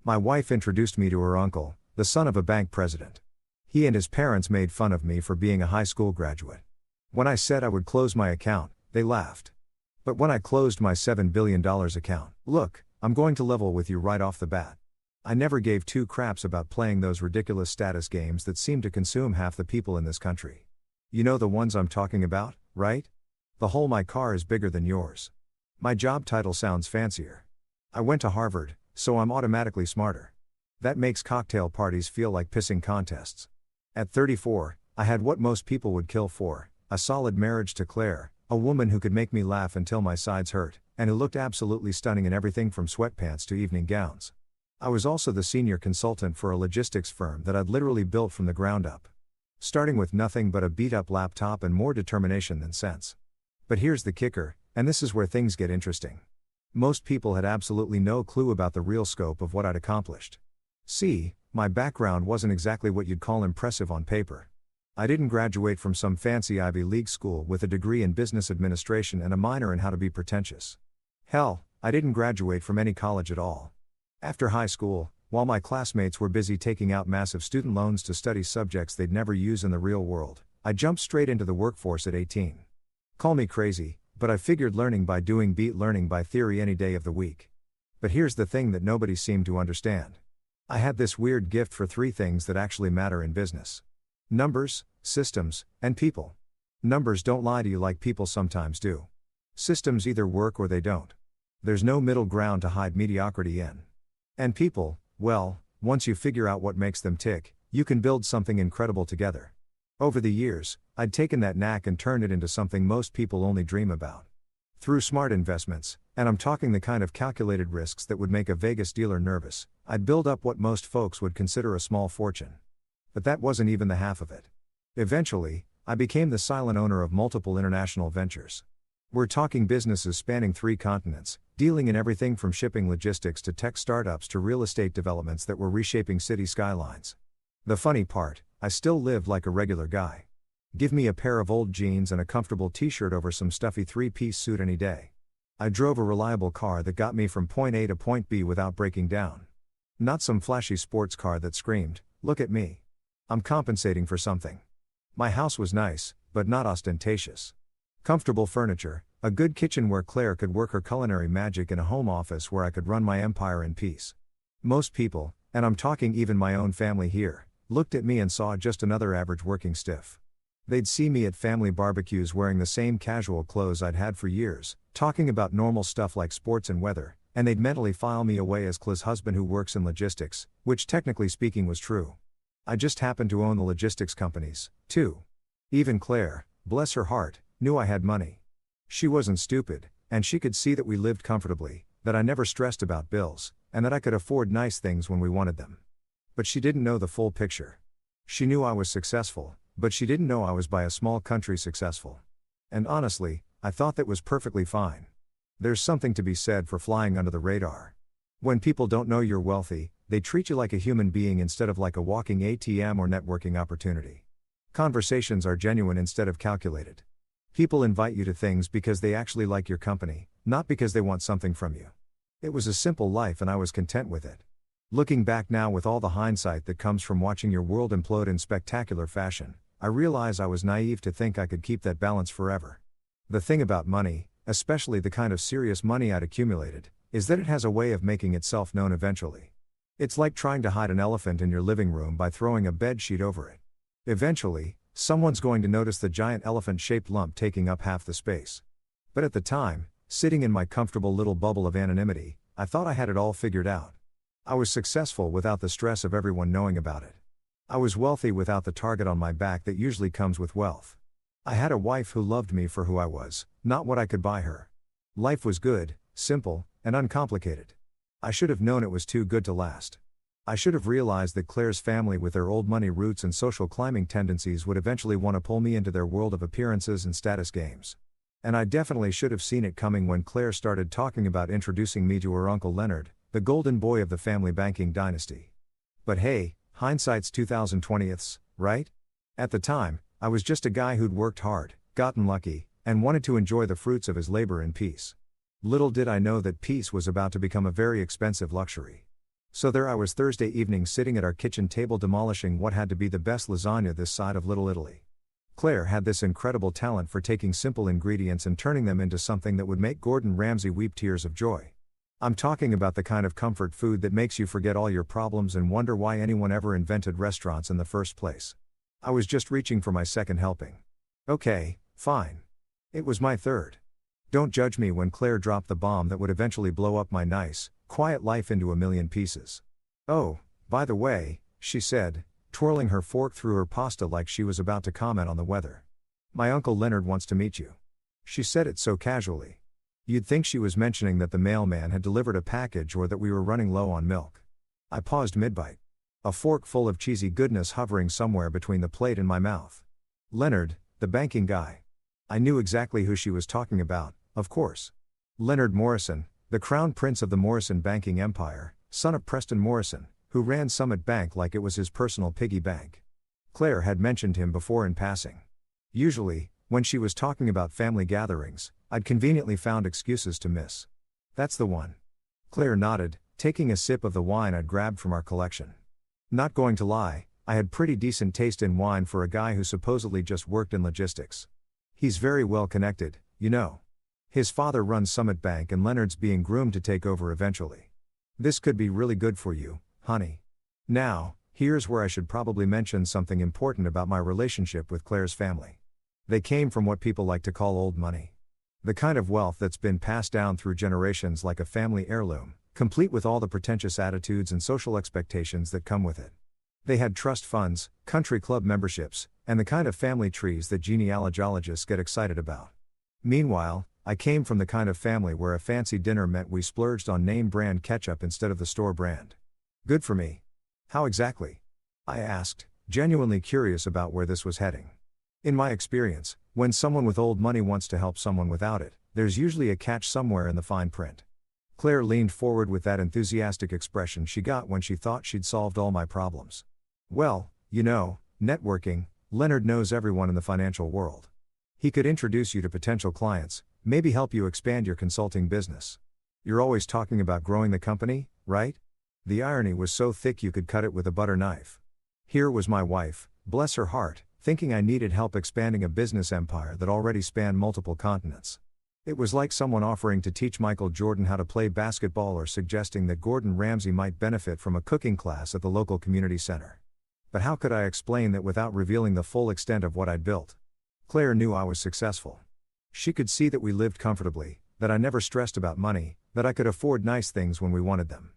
My wife introduced me to her uncle, the son of a bank president. He and his parents made fun of me for being a high school graduate. When I said I would close my account, they laughed. But when I closed my $7 billion account, look, I'm going to level with you right off the bat. I never gave two craps about playing those ridiculous status games that seem to consume half the people in this country. You know the ones I'm talking about, right? The whole "my car is bigger than yours." My job title sounds fancier. I went to Harvard, so I'm automatically smarter. That makes cocktail parties feel like pissing contests. At 34, I had what most people would kill for, a solid marriage to Claire, a woman who could make me laugh until my sides hurt, and who looked absolutely stunning in everything from sweatpants to evening gowns. I was also the senior consultant for a logistics firm that I'd literally built from the ground up. Starting with nothing but a beat-up laptop and more determination than sense. But here's the kicker, and this is where things get interesting. Most people had absolutely no clue about the real scope of what I'd accomplished. See, my background wasn't exactly what you'd call impressive on paper. I didn't graduate from some fancy Ivy League school with a degree in business administration and a minor in how to be pretentious. Hell, I didn't graduate from any college at all. After high school, while my classmates were busy taking out massive student loans to study subjects they'd never use in the real world, I jumped straight into the workforce at 18. Call me crazy, but I figured learning by doing beat learning by theory any day of the week. But here's the thing that nobody seemed to understand. I had this weird gift for three things that actually matter in business: numbers, systems, and people. Numbers don't lie to you like people sometimes do. Systems either work or they don't. There's no middle ground to hide mediocrity in. And people, well, once you figure out what makes them tick, you can build something incredible together. Over the years, I'd taken that knack and turned it into something most people only dream about. Through smart investments, and I'm talking the kind of calculated risks that would make a Vegas dealer nervous, I'd build up what most folks would consider a small fortune. But that wasn't even the half of it. Eventually, I became the silent owner of multiple international ventures. We're talking businesses spanning 3 continents, dealing in everything from shipping logistics to tech startups to real estate developments that were reshaping city skylines. The funny part, I still lived like a regular guy. Give me a pair of old jeans and a comfortable t-shirt over some stuffy 3-piece suit any day. I drove a reliable car that got me from point A to point B without breaking down. Not some flashy sports car that screamed, "Look at me. I'm compensating for something." My house was nice, but not ostentatious. Comfortable furniture, a good kitchen where Claire could work her culinary magic, and a home office where I could run my empire in peace. Most people, and I'm talking even my own family here, looked at me and saw just another average working stiff. They'd see me at family barbecues wearing the same casual clothes I'd had for years, talking about normal stuff like sports and weather, and they'd mentally file me away as Claire's husband who works in logistics, which technically speaking was true. I just happened to own the logistics companies, too. Even Claire, bless her heart, knew I had money. She wasn't stupid, and she could see that we lived comfortably, that I never stressed about bills, and that I could afford nice things when we wanted them. But she didn't know the full picture. She knew I was successful, but she didn't know I was by a small country successful. And honestly, I thought that was perfectly fine. There's something to be said for flying under the radar. When people don't know you're wealthy, they treat you like a human being instead of like a walking ATM or networking opportunity. Conversations are genuine instead of calculated. People invite you to things because they actually like your company, not because they want something from you. It was a simple life and I was content with it. Looking back now with all the hindsight that comes from watching your world implode in spectacular fashion, I realize I was naive to think I could keep that balance forever. The thing about money, especially the kind of serious money I'd accumulated, is that it has a way of making itself known eventually. It's like trying to hide an elephant in your living room by throwing a bed sheet over it. Eventually, someone's going to notice the giant elephant-shaped lump taking up half the space. But at the time, sitting in my comfortable little bubble of anonymity, I thought I had it all figured out. I was successful without the stress of everyone knowing about it. I was wealthy without the target on my back that usually comes with wealth. I had a wife who loved me for who I was, not what I could buy her. Life was good, simple, and uncomplicated. I should have known it was too good to last. I should have realized that Claire's family with their old money roots and social climbing tendencies would eventually want to pull me into their world of appearances and status games. And I definitely should have seen it coming when Claire started talking about introducing me to her uncle Leonard, the golden boy of the family banking dynasty. But hey, hindsight's 2020ths, right? At the time, I was just a guy who'd worked hard, gotten lucky, and wanted to enjoy the fruits of his labor in peace. Little did I know that peace was about to become a very expensive luxury. So there I was Thursday evening sitting at our kitchen table demolishing what had to be the best lasagna this side of Little Italy. Claire had this incredible talent for taking simple ingredients and turning them into something that would make Gordon Ramsay weep tears of joy. I'm talking about the kind of comfort food that makes you forget all your problems and wonder why anyone ever invented restaurants in the first place. I was just reaching for my second helping. Okay, fine. It was my third. Don't judge me when Claire dropped the bomb that would eventually blow up my nice, quiet life into a million pieces. Oh, by the way, she said, twirling her fork through her pasta like she was about to comment on the weather. My Uncle Leonard wants to meet you. She said it so casually. You'd think she was mentioning that the mailman had delivered a package or that we were running low on milk. I paused mid-bite. A fork full of cheesy goodness hovering somewhere between the plate and my mouth. Leonard, the banking guy. I knew exactly who she was talking about, of course. Leonard Morrison, the crown prince of the Morrison banking empire, son of Preston Morrison, who ran Summit Bank like it was his personal piggy bank. Claire had mentioned him before in passing. Usually, when she was talking about family gatherings, I'd conveniently found excuses to miss. That's the one. Claire nodded, taking a sip of the wine I'd grabbed from our collection. Not going to lie, I had pretty decent taste in wine for a guy who supposedly just worked in logistics. He's very well connected, you know. His father runs Summit Bank and Leonard's being groomed to take over eventually. This could be really good for you, honey. Now, here's where I should probably mention something important about my relationship with Claire's family. They came from what people like to call old money. The kind of wealth that's been passed down through generations like a family heirloom, complete with all the pretentious attitudes and social expectations that come with it. They had trust funds, country club memberships, and the kind of family trees that genealogists get excited about. Meanwhile, I came from the kind of family where a fancy dinner meant we splurged on name brand ketchup instead of the store brand. Good for me. How exactly? I asked, genuinely curious about where this was heading. In my experience, when someone with old money wants to help someone without it, there's usually a catch somewhere in the fine print. Claire leaned forward with that enthusiastic expression she got when she thought she'd solved all my problems. Well, you know, networking, Leonard knows everyone in the financial world. He could introduce you to potential clients, maybe help you expand your consulting business. You're always talking about growing the company, right? The irony was so thick you could cut it with a butter knife. Here was my wife, bless her heart, thinking I needed help expanding a business empire that already spanned multiple continents. It was like someone offering to teach Michael Jordan how to play basketball or suggesting that Gordon Ramsay might benefit from a cooking class at the local community center. But how could I explain that without revealing the full extent of what I'd built? Claire knew I was successful. She could see that we lived comfortably, that I never stressed about money, that I could afford nice things when we wanted them.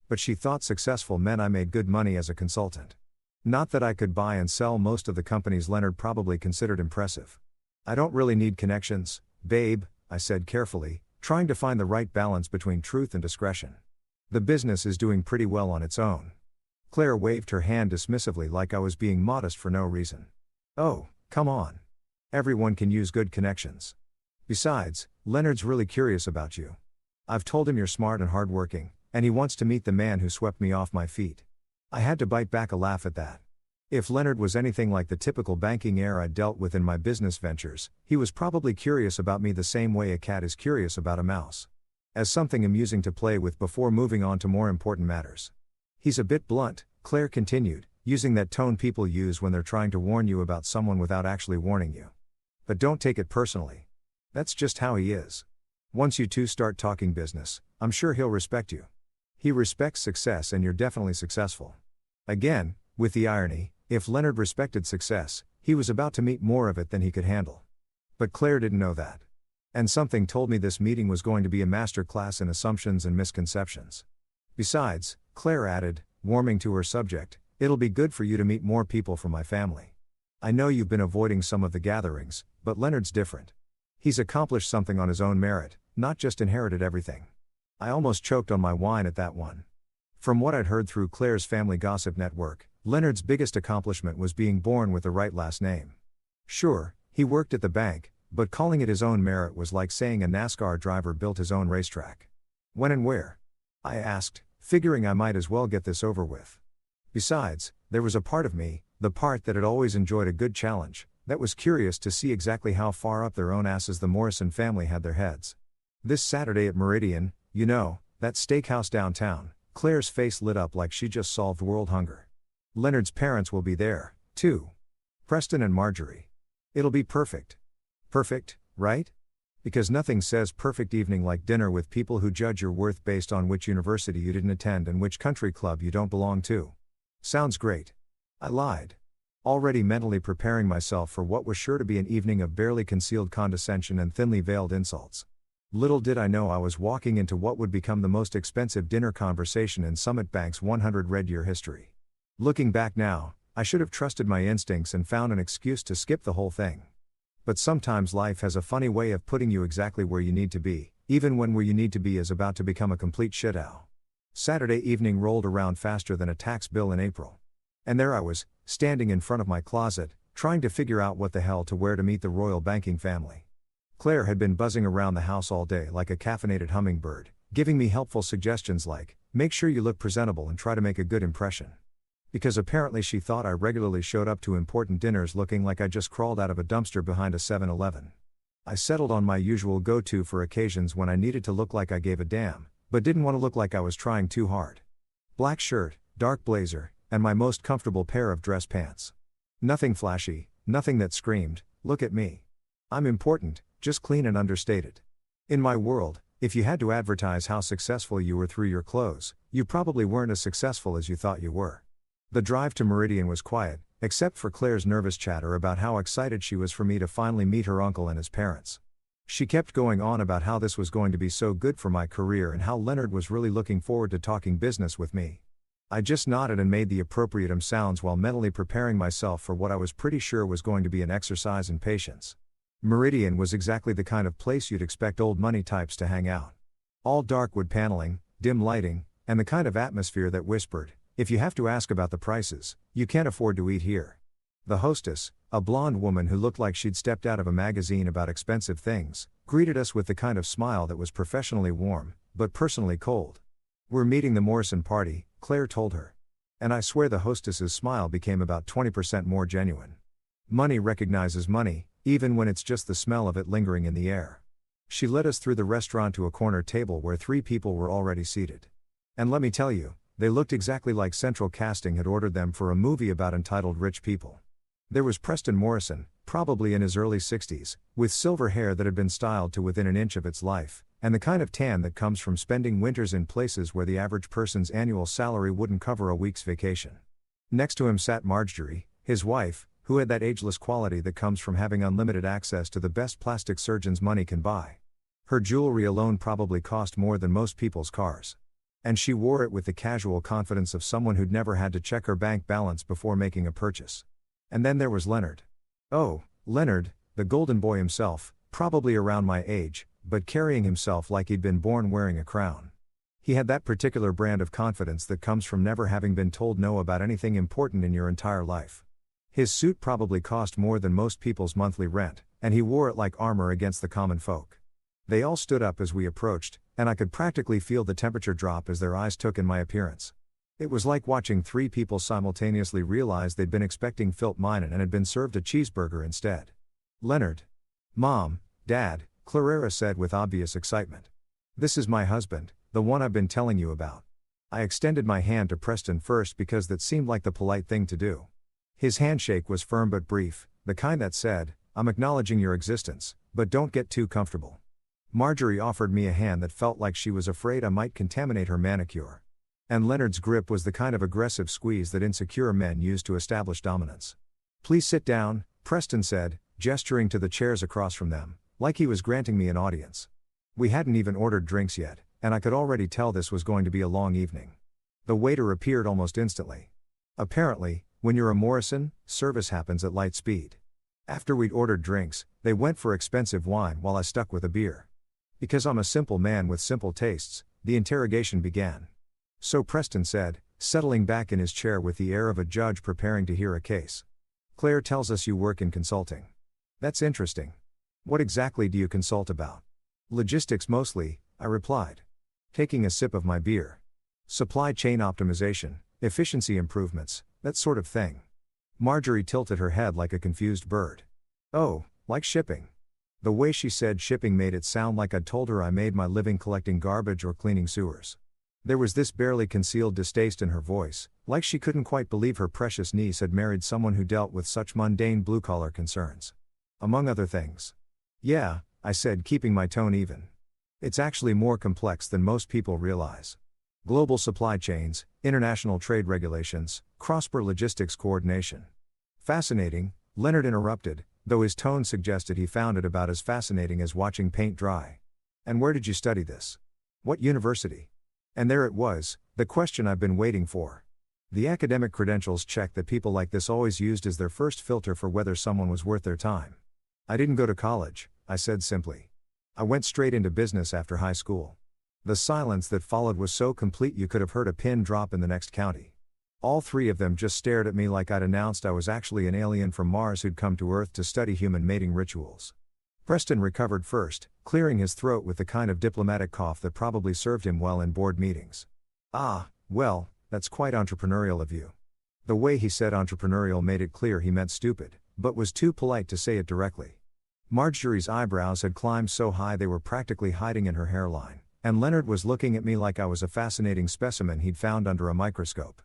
But she thought successful meant I made good money as a consultant. Not that I could buy and sell most of the companies Leonard probably considered impressive. I don't really need connections, babe, I said carefully, trying to find the right balance between truth and discretion. The business is doing pretty well on its own. Claire waved her hand dismissively like I was being modest for no reason. Oh, come on. Everyone can use good connections. Besides, Leonard's really curious about you. I've told him you're smart and hardworking, and he wants to meet the man who swept me off my feet. I had to bite back a laugh at that. If Leonard was anything like the typical banking heir I'd dealt with in my business ventures, he was probably curious about me the same way a cat is curious about a mouse. As something amusing to play with before moving on to more important matters. He's a bit blunt, Claire continued, using that tone people use when they're trying to warn you about someone without actually warning you. But don't take it personally. That's just how he is. Once you two start talking business, I'm sure he'll respect you. He respects success and you're definitely successful. Again, with the irony, if Leonard respected success, he was about to meet more of it than he could handle. But Claire didn't know that. And something told me this meeting was going to be a master class in assumptions and misconceptions. Besides, Claire added, warming to her subject, it'll be good for you to meet more people from my family. I know you've been avoiding some of the gatherings, but Leonard's different. He's accomplished something on his own merit, not just inherited everything. I almost choked on my wine at that one. From what I'd heard through Claire's family gossip network, Leonard's biggest accomplishment was being born with the right last name. Sure, he worked at the bank, but calling it his own merit was like saying a NASCAR driver built his own racetrack. When and where? I asked, figuring I might as well get this over with. Besides, there was a part of me, the part that had always enjoyed a good challenge, that was curious to see exactly how far up their own asses the Morrison family had their heads. This Saturday at Meridian, you know, that steakhouse downtown, Claire's face lit up like she just solved world hunger. Leonard's parents will be there, too. Preston and Marjorie. It'll be perfect. Perfect, right? Because nothing says perfect evening like dinner with people who judge your worth based on which university you didn't attend and which country club you don't belong to. Sounds great. I lied. Already mentally preparing myself for what was sure to be an evening of barely concealed condescension and thinly veiled insults. Little did I know I was walking into what would become the most expensive dinner conversation in Summit Bank's 100 Red Year history. Looking back now, I should have trusted my instincts and found an excuse to skip the whole thing. But sometimes life has a funny way of putting you exactly where you need to be, even when where you need to be is about to become a complete shithole. Saturday evening rolled around faster than a tax bill in April. And there I was, standing in front of my closet, trying to figure out what the hell to wear to meet the royal banking family. Claire had been buzzing around the house all day like a caffeinated hummingbird, giving me helpful suggestions like, make sure you look presentable and try to make a good impression. Because apparently she thought I regularly showed up to important dinners looking like I just crawled out of a dumpster behind a 7-Eleven. I settled on my usual go-to for occasions when I needed to look like I gave a damn, but didn't want to look like I was trying too hard. Black shirt, dark blazer, and my most comfortable pair of dress pants. Nothing flashy, nothing that screamed, look at me. I'm important, just clean and understated. In my world, if you had to advertise how successful you were through your clothes, you probably weren't as successful as you thought you were. The drive to Meridian was quiet, except for Claire's nervous chatter about how excited she was for me to finally meet her uncle and his parents. She kept going on about how this was going to be so good for my career and how Leonard was really looking forward to talking business with me. I just nodded and made the appropriate sounds while mentally preparing myself for what I was pretty sure was going to be an exercise in patience. Meridian was exactly the kind of place you'd expect old money types to hang out. All dark wood paneling, dim lighting, and the kind of atmosphere that whispered, if you have to ask about the prices, you can't afford to eat here. The hostess, a blonde woman who looked like she'd stepped out of a magazine about expensive things, greeted us with the kind of smile that was professionally warm, but personally cold. We're meeting the Morrison party, Claire told her. And I swear the hostess's smile became about 20% more genuine. Money recognizes money, even when it's just the smell of it lingering in the air. She led us through the restaurant to a corner table where 3 people were already seated. And let me tell you, they looked exactly like Central Casting had ordered them for a movie about entitled rich people. There was Preston Morrison, probably in his early 60s, with silver hair that had been styled to within an inch of its life, and the kind of tan that comes from spending winters in places where the average person's annual salary wouldn't cover a week's vacation. Next to him sat Marjorie, his wife, who had that ageless quality that comes from having unlimited access to the best plastic surgeons money can buy. Her jewelry alone probably cost more than most people's cars. And she wore it with the casual confidence of someone who'd never had to check her bank balance before making a purchase. And then there was Leonard. Oh, Leonard, the golden boy himself, probably around my age, but carrying himself like he'd been born wearing a crown. He had that particular brand of confidence that comes from never having been told no about anything important in your entire life. His suit probably cost more than most people's monthly rent, and he wore it like armor against the common folk. They all stood up as we approached, and I could practically feel the temperature drop as their eyes took in my appearance. It was like watching 3 people simultaneously realize they'd been expecting Philip Minen and had been served a cheeseburger instead. Leonard. Mom, Dad, Clarera said with obvious excitement. This is my husband, the one I've been telling you about. I extended my hand to Preston first because that seemed like the polite thing to do. His handshake was firm but brief, the kind that said, I'm acknowledging your existence, but don't get too comfortable. Marjorie offered me a hand that felt like she was afraid I might contaminate her manicure. And Leonard's grip was the kind of aggressive squeeze that insecure men use to establish dominance. Please sit down, Preston said, gesturing to the chairs across from them, like he was granting me an audience. We hadn't even ordered drinks yet, and I could already tell this was going to be a long evening. The waiter appeared almost instantly. Apparently, when you're a Morrison, service happens at light speed. After we'd ordered drinks, they went for expensive wine while I stuck with a beer. Because I'm a simple man with simple tastes, the interrogation began. So Preston said, settling back in his chair with the air of a judge preparing to hear a case. Claire tells us you work in consulting. That's interesting. What exactly do you consult about? Logistics mostly, I replied. Taking a sip of my beer. Supply chain optimization, efficiency improvements, that sort of thing. Marjorie tilted her head like a confused bird. Oh, like shipping. The way she said shipping made it sound like I'd told her I made my living collecting garbage or cleaning sewers. There was this barely concealed distaste in her voice, like she couldn't quite believe her precious niece had married someone who dealt with such mundane blue-collar concerns. Among other things. Yeah, I said, keeping my tone even. It's actually more complex than most people realize. Global supply chains, international trade regulations, cross-border logistics coordination. Fascinating, Leonard interrupted, though his tone suggested he found it about as fascinating as watching paint dry. And where did you study this? What university? And there it was, the question I've been waiting for. The academic credentials check that people like this always used as their first filter for whether someone was worth their time. I didn't go to college, I said simply. I went straight into business after high school. The silence that followed was so complete you could have heard a pin drop in the next county. All three of them just stared at me like I'd announced I was actually an alien from Mars who'd come to Earth to study human mating rituals. Preston recovered first, clearing his throat with the kind of diplomatic cough that probably served him well in board meetings. Ah, well, that's quite entrepreneurial of you. The way he said entrepreneurial made it clear he meant stupid, but was too polite to say it directly. Marjorie's eyebrows had climbed so high they were practically hiding in her hairline, and Leonard was looking at me like I was a fascinating specimen he'd found under a microscope.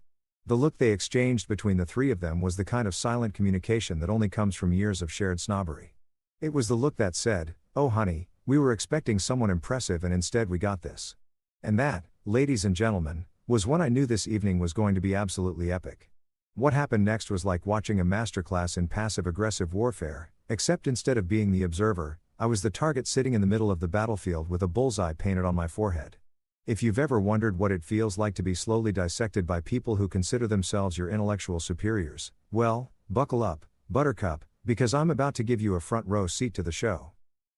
The look they exchanged between the three of them was the kind of silent communication that only comes from years of shared snobbery. It was the look that said, "Oh honey, we were expecting someone impressive and instead we got this." And that, ladies and gentlemen, was when I knew this evening was going to be absolutely epic. What happened next was like watching a masterclass in passive-aggressive warfare, except instead of being the observer, I was the target sitting in the middle of the battlefield with a bullseye painted on my forehead. If you've ever wondered what it feels like to be slowly dissected by people who consider themselves your intellectual superiors, well, buckle up, Buttercup, because I'm about to give you a front row seat to the show.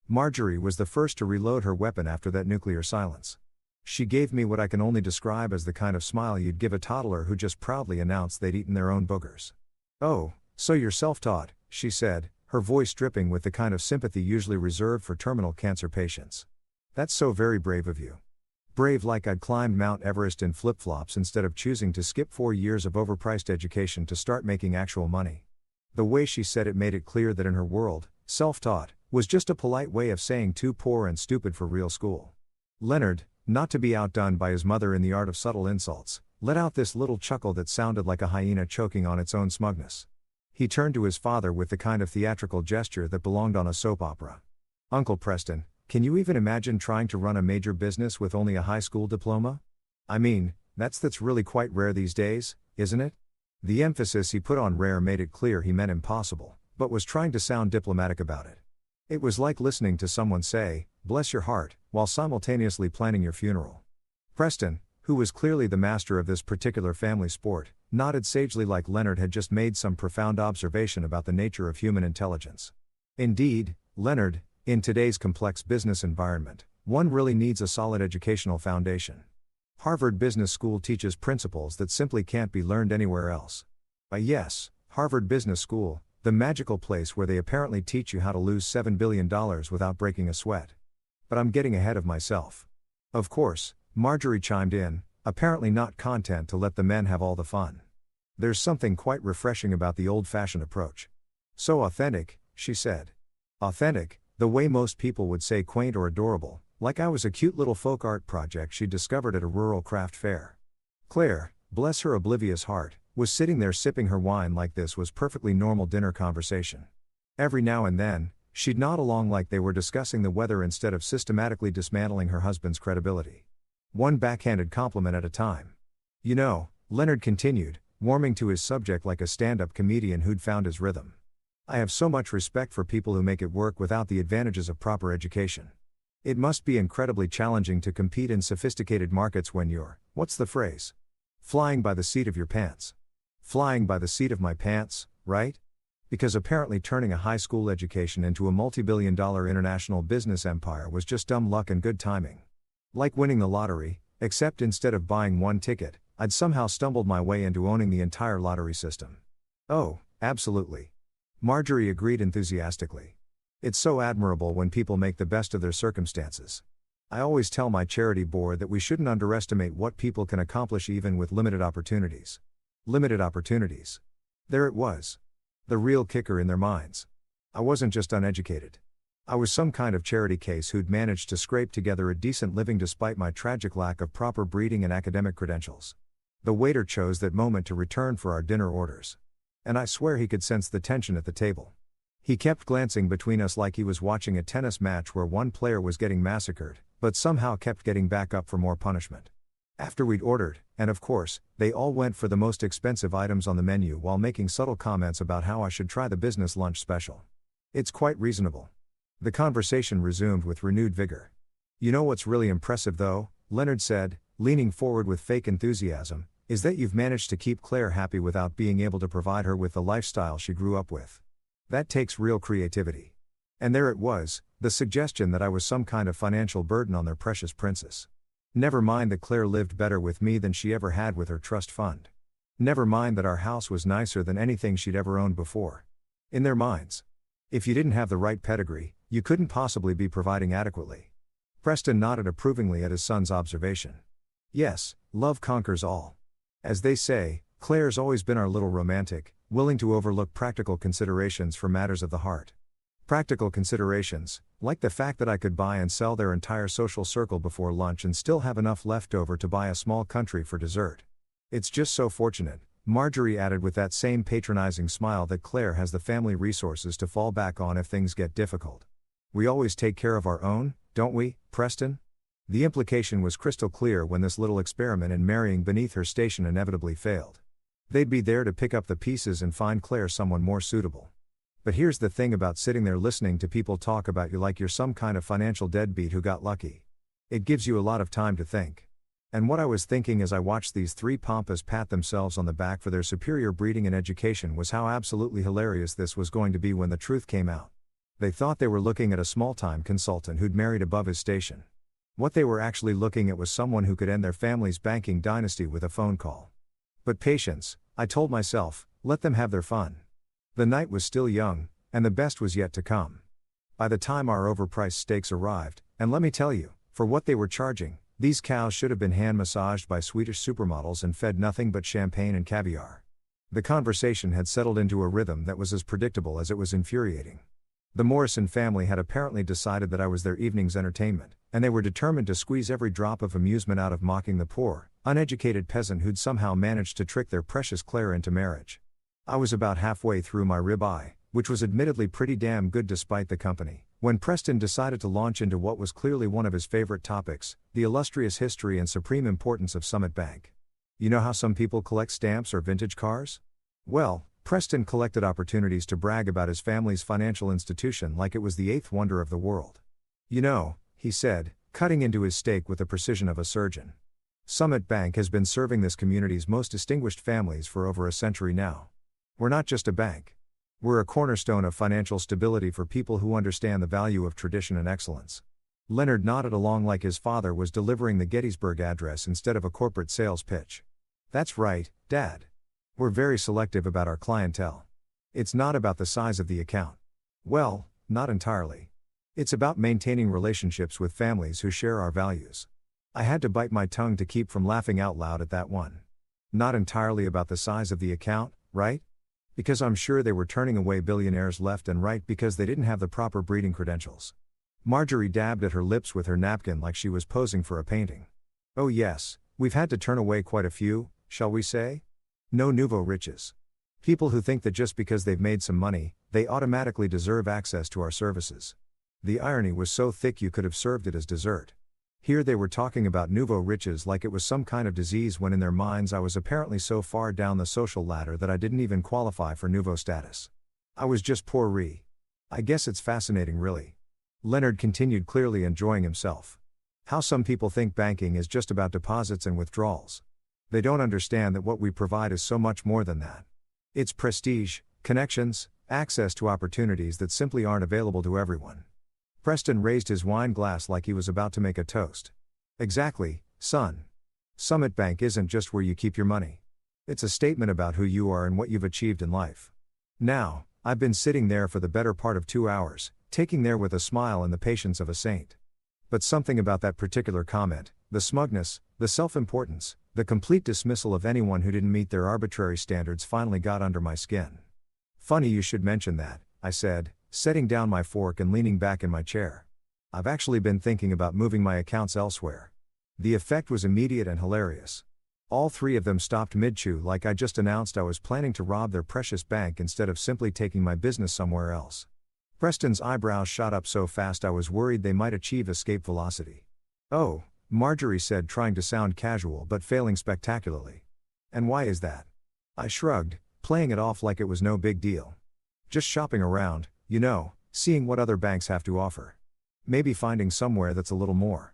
Marjorie was the first to reload her weapon after that nuclear silence. She gave me what I can only describe as the kind of smile you'd give a toddler who just proudly announced they'd eaten their own boogers. "Oh, so you're self-taught," she said, her voice dripping with the kind of sympathy usually reserved for terminal cancer patients. "That's so very brave of you." Brave like I'd climbed Mount Everest in flip-flops instead of choosing to skip 4 years of overpriced education to start making actual money. The way she said it made it clear that in her world, self-taught was just a polite way of saying too poor and stupid for real school. Leonard, not to be outdone by his mother in the art of subtle insults, let out this little chuckle that sounded like a hyena choking on its own smugness. He turned to his father with the kind of theatrical gesture that belonged on a soap opera. "Uncle Preston, can you even imagine trying to run a major business with only a high school diploma? I mean, that's really quite rare these days, isn't it?" The emphasis he put on rare made it clear he meant impossible, but was trying to sound diplomatic about it. It was like listening to someone say, "Bless your heart," while simultaneously planning your funeral. Preston, who was clearly the master of this particular family sport, nodded sagely like Leonard had just made some profound observation about the nature of human intelligence. Indeed, Leonard, in today's complex business environment, one really needs a solid educational foundation. Harvard Business School teaches principles that simply can't be learned anywhere else. Yes, Harvard Business School, the magical place where they apparently teach you how to lose $7 billion without breaking a sweat. But I'm getting ahead of myself. Of course, Marjorie chimed in, apparently not content to let the men have all the fun. There's something quite refreshing about the old-fashioned approach. So authentic, she said. Authentic, the way most people would say quaint or adorable, like I was a cute little folk art project she'd discovered at a rural craft fair. Claire, bless her oblivious heart, was sitting there sipping her wine like this was perfectly normal dinner conversation. Every now and then, she'd nod along like they were discussing the weather instead of systematically dismantling her husband's credibility. One backhanded compliment at a time. "You know," Leonard continued, warming to his subject like a stand-up comedian who'd found his rhythm, "I have so much respect for people who make it work without the advantages of proper education. It must be incredibly challenging to compete in sophisticated markets when you're, what's the phrase? Flying by the seat of your pants. Flying by the seat of my pants, right? Because apparently turning a high school education into a multi-billion-dollar international business empire was just dumb luck and good timing. Like winning the lottery, except instead of buying one ticket, I'd somehow stumbled my way into owning the entire lottery system." "Oh, absolutely." Marjorie agreed enthusiastically. "It's so admirable when people make the best of their circumstances. I always tell my charity board that we shouldn't underestimate what people can accomplish even with limited opportunities." Limited opportunities. There it was. The real kicker in their minds. I wasn't just uneducated. I was some kind of charity case who'd managed to scrape together a decent living despite my tragic lack of proper breeding and academic credentials. The waiter chose that moment to return for our dinner orders. And I swear he could sense the tension at the table. He kept glancing between us like he was watching a tennis match where one player was getting massacred, but somehow kept getting back up for more punishment. After we'd ordered, and of course, they all went for the most expensive items on the menu while making subtle comments about how I should try the business lunch special. It's quite reasonable. The conversation resumed with renewed vigor. You know what's really impressive though, Leonard said, leaning forward with fake enthusiasm, is that you've managed to keep Claire happy without being able to provide her with the lifestyle she grew up with. That takes real creativity. And there it was, the suggestion that I was some kind of financial burden on their precious princess. Never mind that Claire lived better with me than she ever had with her trust fund. Never mind that our house was nicer than anything she'd ever owned before. In their minds. If you didn't have the right pedigree, you couldn't possibly be providing adequately. Preston nodded approvingly at his son's observation. Yes, love conquers all. As they say, Claire's always been our little romantic, willing to overlook practical considerations for matters of the heart. Practical considerations, like the fact that I could buy and sell their entire social circle before lunch and still have enough left over to buy a small country for dessert. It's just so fortunate, Marjorie added with that same patronizing smile, that Claire has the family resources to fall back on if things get difficult. We always take care of our own, don't we, Preston? The implication was crystal clear when this little experiment in marrying beneath her station inevitably failed. They'd be there to pick up the pieces and find Claire someone more suitable. But here's the thing about sitting there listening to people talk about you like you're some kind of financial deadbeat who got lucky. It gives you a lot of time to think. And what I was thinking as I watched these three pampas pat themselves on the back for their superior breeding and education was how absolutely hilarious this was going to be when the truth came out. They thought they were looking at a small-time consultant who'd married above his station. What they were actually looking at was someone who could end their family's banking dynasty with a phone call. But patience, I told myself, let them have their fun. The night was still young, and the best was yet to come. By the time our overpriced steaks arrived, and let me tell you, for what they were charging, these cows should have been hand-massaged by Swedish supermodels and fed nothing but champagne and caviar. The conversation had settled into a rhythm that was as predictable as it was infuriating. The Morrison family had apparently decided that I was their evening's entertainment, and they were determined to squeeze every drop of amusement out of mocking the poor, uneducated peasant who'd somehow managed to trick their precious Claire into marriage. I was about halfway through my ribeye, which was admittedly pretty damn good despite the company, when Preston decided to launch into what was clearly one of his favorite topics, the illustrious history and supreme importance of Summit Bank. You know how some people collect stamps or vintage cars? Well, Preston collected opportunities to brag about his family's financial institution like it was the eighth wonder of the world. You know, he said, cutting into his steak with the precision of a surgeon. Summit Bank has been serving this community's most distinguished families for over a century now. We're not just a bank. We're a cornerstone of financial stability for people who understand the value of tradition and excellence. Leonard nodded along like his father was delivering the Gettysburg Address instead of a corporate sales pitch. That's right, Dad. We're very selective about our clientele. It's not about the size of the account. Well, not entirely. It's about maintaining relationships with families who share our values. I had to bite my tongue to keep from laughing out loud at that one. Not entirely about the size of the account, right? Because I'm sure they were turning away billionaires left and right because they didn't have the proper breeding credentials. Marjorie dabbed at her lips with her napkin like she was posing for a painting. Oh yes, we've had to turn away quite a few, shall we say? No nouveau riches. People who think that just because they've made some money, they automatically deserve access to our services. The irony was so thick you could have served it as dessert. Here they were talking about nouveau riches like it was some kind of disease when in their minds I was apparently so far down the social ladder that I didn't even qualify for nouveau status. I was just pourri. I guess it's fascinating really. Leonard continued, clearly enjoying himself. How some people think banking is just about deposits and withdrawals. They don't understand that what we provide is so much more than that. It's prestige, connections, access to opportunities that simply aren't available to everyone. Preston raised his wine glass like he was about to make a toast. Exactly, son. Summit Bank isn't just where you keep your money. It's a statement about who you are and what you've achieved in life. Now, I've been sitting there for the better part of 2 hours, taking there with a smile and the patience of a saint. But something about that particular comment, the smugness, the self-importance, the complete dismissal of anyone who didn't meet their arbitrary standards finally got under my skin. Funny you should mention that, I said, setting down my fork and leaning back in my chair. I've actually been thinking about moving my accounts elsewhere. The effect was immediate and hilarious. All three of them stopped mid-chew like I just announced I was planning to rob their precious bank instead of simply taking my business somewhere else. Preston's eyebrows shot up so fast I was worried they might achieve escape velocity. "Oh," Marjorie said, trying to sound casual but failing spectacularly. "And why is that?" I shrugged, playing it off like it was no big deal. "Just shopping around, seeing what other banks have to offer. Maybe finding somewhere that's a little more,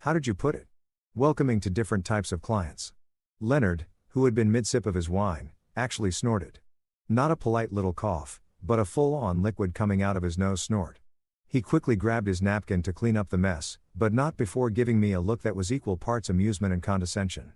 how did you put it, welcoming to different types of clients." Leonard, who had been mid-sip of his wine, actually snorted. Not a polite little cough, but a full-on liquid coming out of his nose snort. He quickly grabbed his napkin to clean up the mess, but not before giving me a look that was equal parts amusement and condescension.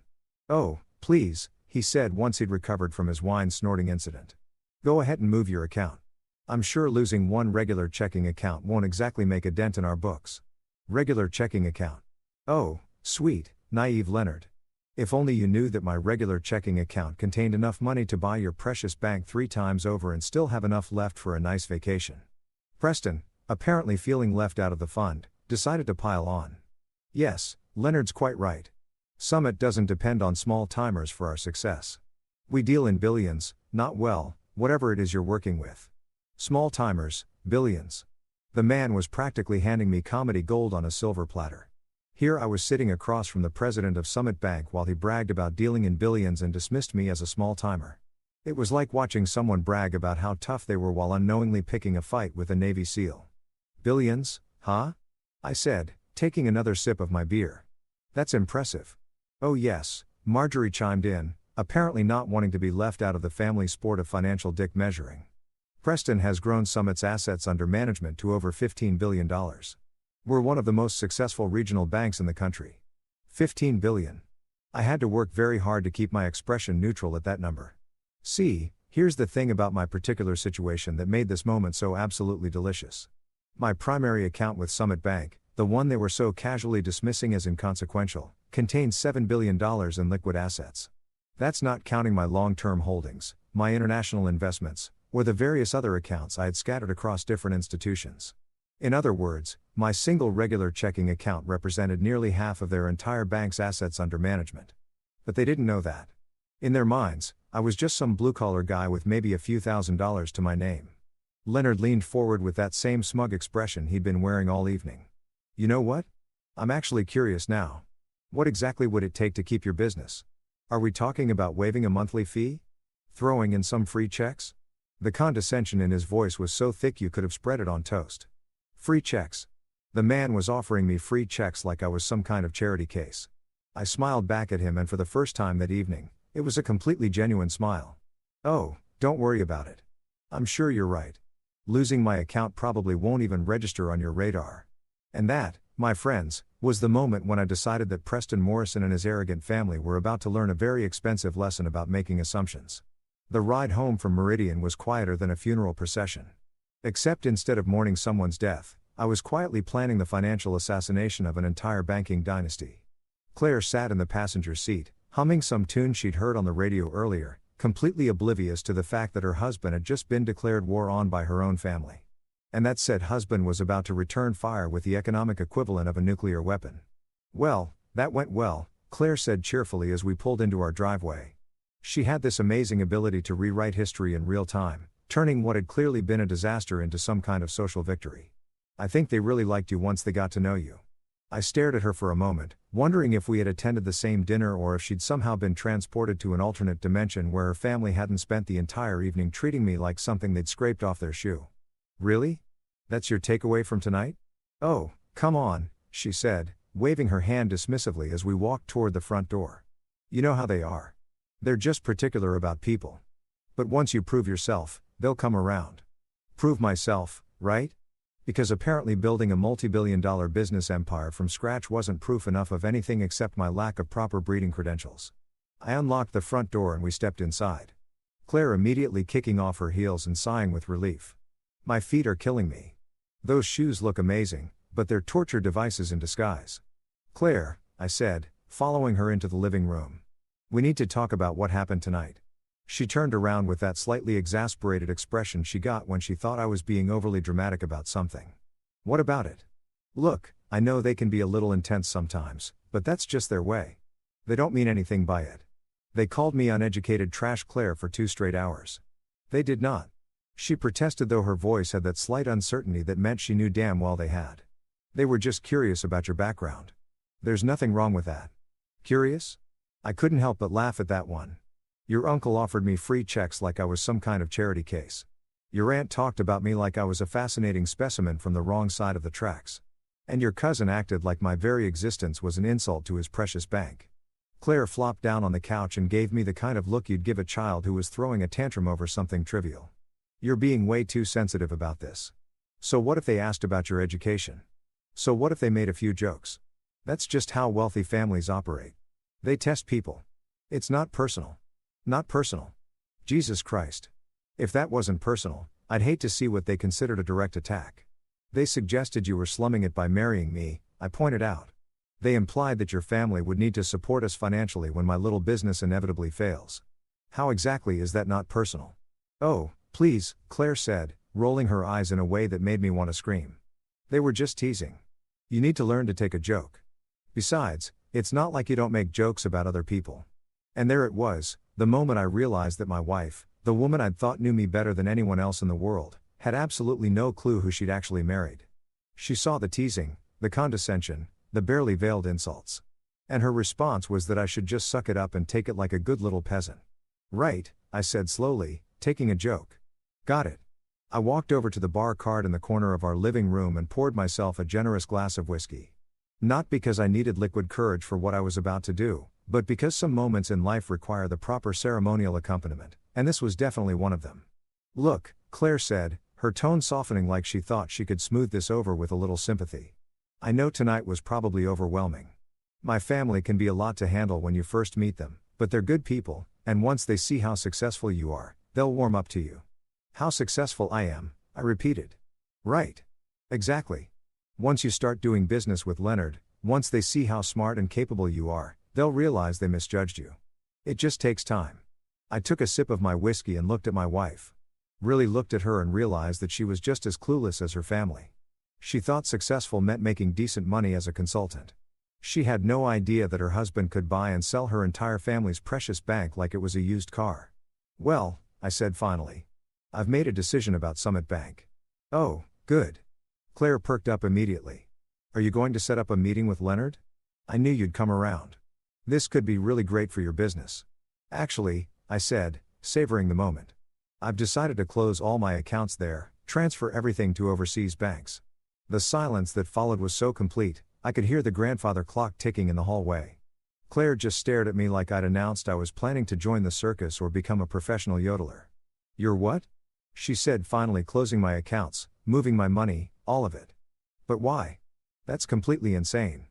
"Oh, please," he said once he'd recovered from his wine snorting incident. "Go ahead and move your account. I'm sure losing one regular checking account won't exactly make a dent in our books." "Regular checking account? Oh, sweet, naive Leonard. If only you knew that my regular checking account contained enough money to buy your precious bank 3 times over and still have enough left for a nice vacation." Preston, apparently feeling left out of the fund, decided to pile on. "Yes, Leonard's quite right. Summit doesn't depend on small timers for our success. We deal in billions, not whatever it is you're working with. Small timers, billions." The man was practically handing me comedy gold on a silver platter. Here I was sitting across from the president of Summit Bank while he bragged about dealing in billions and dismissed me as a small timer. It was like watching someone brag about how tough they were while unknowingly picking a fight with a Navy SEAL. "Billions, huh?" I said, taking another sip of my beer. "That's impressive." "Oh yes," Marjorie chimed in, apparently not wanting to be left out of the family sport of financial dick measuring. "Preston has grown Summit's assets under management to over $15 billion. We're one of the most successful regional banks in the country." 15 billion. I had to work very hard to keep my expression neutral at that number. See, here's the thing about my particular situation that made this moment so absolutely delicious. My primary account with Summit Bank, the one they were so casually dismissing as inconsequential, contained $7 billion in liquid assets. That's not counting my long-term holdings, my international investments, or the various other accounts I had scattered across different institutions. In other words, my single regular checking account represented nearly half of their entire bank's assets under management. But they didn't know that. In their minds, I was just some blue-collar guy with maybe a few $1,000s to my name. Leonard leaned forward with that same smug expression he'd been wearing all evening. "You know what? I'm actually curious now. What exactly would it take to keep your business? Are we talking about waiving a monthly fee? Throwing in some free checks?" The condescension in his voice was so thick you could have spread it on toast. Free checks. The man was offering me free checks like I was some kind of charity case. I smiled back at him, and for the first time that evening, it was a completely genuine smile. "Oh, don't worry about it. I'm sure you're right. Losing my account probably won't even register on your radar." And that, my friends, was the moment when I decided that Preston Morrison and his arrogant family were about to learn a very expensive lesson about making assumptions. The ride home from Meridian was quieter than a funeral procession. Except instead of mourning someone's death, I was quietly planning the financial assassination of an entire banking dynasty. Claire sat in the passenger seat, humming some tune she'd heard on the radio earlier, completely oblivious to the fact that her husband had just been declared war on by her own family. And that said husband was about to return fire with the economic equivalent of a nuclear weapon. "Well, that went well," Claire said cheerfully as we pulled into our driveway. She had this amazing ability to rewrite history in real time, turning what had clearly been a disaster into some kind of social victory. "I think they really liked you once they got to know you." I stared at her for a moment, wondering if we had attended the same dinner or if she'd somehow been transported to an alternate dimension where her family hadn't spent the entire evening treating me like something they'd scraped off their shoe. "Really? That's your takeaway from tonight? Oh, come on," she said, waving her hand dismissively as we walked toward the front door. "You know how they are. They're just particular about people. But once you prove yourself, they'll come around." Prove myself, right? Because apparently building a multi-billion-dollar business empire from scratch wasn't proof enough of anything except my lack of proper breeding credentials. I unlocked the front door and we stepped inside. Claire immediately kicking off her heels and sighing with relief. "My feet are killing me. Those shoes look amazing, but they're torture devices in disguise." "Claire," I said, following her into the living room. "We need to talk about what happened tonight." She turned around with that slightly exasperated expression she got when she thought I was being overly dramatic about something. What about it? Look, I know they can be a little intense sometimes, but that's just their way. They don't mean anything by it. They called me uneducated trash Claire for 2 straight hours. They did not. She protested, though her voice had that slight uncertainty that meant she knew damn well they had. They were just curious about your background. There's nothing wrong with that. Curious? I couldn't help but laugh at that one. Your uncle offered me free checks like I was some kind of charity case. Your aunt talked about me like I was a fascinating specimen from the wrong side of the tracks. And your cousin acted like my very existence was an insult to his precious bank. Claire flopped down on the couch and gave me the kind of look you'd give a child who was throwing a tantrum over something trivial. You're being way too sensitive about this. So what if they asked about your education? So what if they made a few jokes? That's just how wealthy families operate. They test people. It's not personal. Not personal. Jesus Christ. If that wasn't personal, I'd hate to see what they considered a direct attack. They suggested you were slumming it by marrying me, I pointed out. They implied that your family would need to support us financially when my little business inevitably fails. How exactly is that not personal? Oh, please, Claire said, rolling her eyes in a way that made me want to scream. They were just teasing. You need to learn to take a joke. Besides, it's not like you don't make jokes about other people. And there it was, the moment I realized that my wife, the woman I'd thought knew me better than anyone else in the world, had absolutely no clue who she'd actually married. She saw the teasing, the condescension, the barely veiled insults. And her response was that I should just suck it up and take it like a good little peasant. Right, I said slowly, taking a joke. Got it. I walked over to the bar cart in the corner of our living room and poured myself a generous glass of whiskey. Not because I needed liquid courage for what I was about to do, but because some moments in life require the proper ceremonial accompaniment, and this was definitely one of them. Look, Claire said, her tone softening like she thought she could smooth this over with a little sympathy. I know tonight was probably overwhelming. My family can be a lot to handle when you first meet them, but they're good people, and once they see how successful you are, they'll warm up to you. How successful I am, I repeated. Right. Exactly. Once you start doing business with Leonard, once they see how smart and capable you are, they'll realize they misjudged you. It just takes time. I took a sip of my whiskey and looked at my wife. Really looked at her and realized that she was just as clueless as her family. She thought successful meant making decent money as a consultant. She had no idea that her husband could buy and sell her entire family's precious bank like it was a used car. Well, I said finally. I've made a decision about Summit Bank. Oh, good. Claire perked up immediately. Are you going to set up a meeting with Leonard? I knew you'd come around. This could be really great for your business. Actually, I said, savoring the moment. I've decided to close all my accounts there, transfer everything to overseas banks. The silence that followed was so complete, I could hear the grandfather clock ticking in the hallway. Claire just stared at me like I'd announced I was planning to join the circus or become a professional yodeler. You're what? She said, finally closing my accounts, moving my money, all of it. But why? That's completely insane.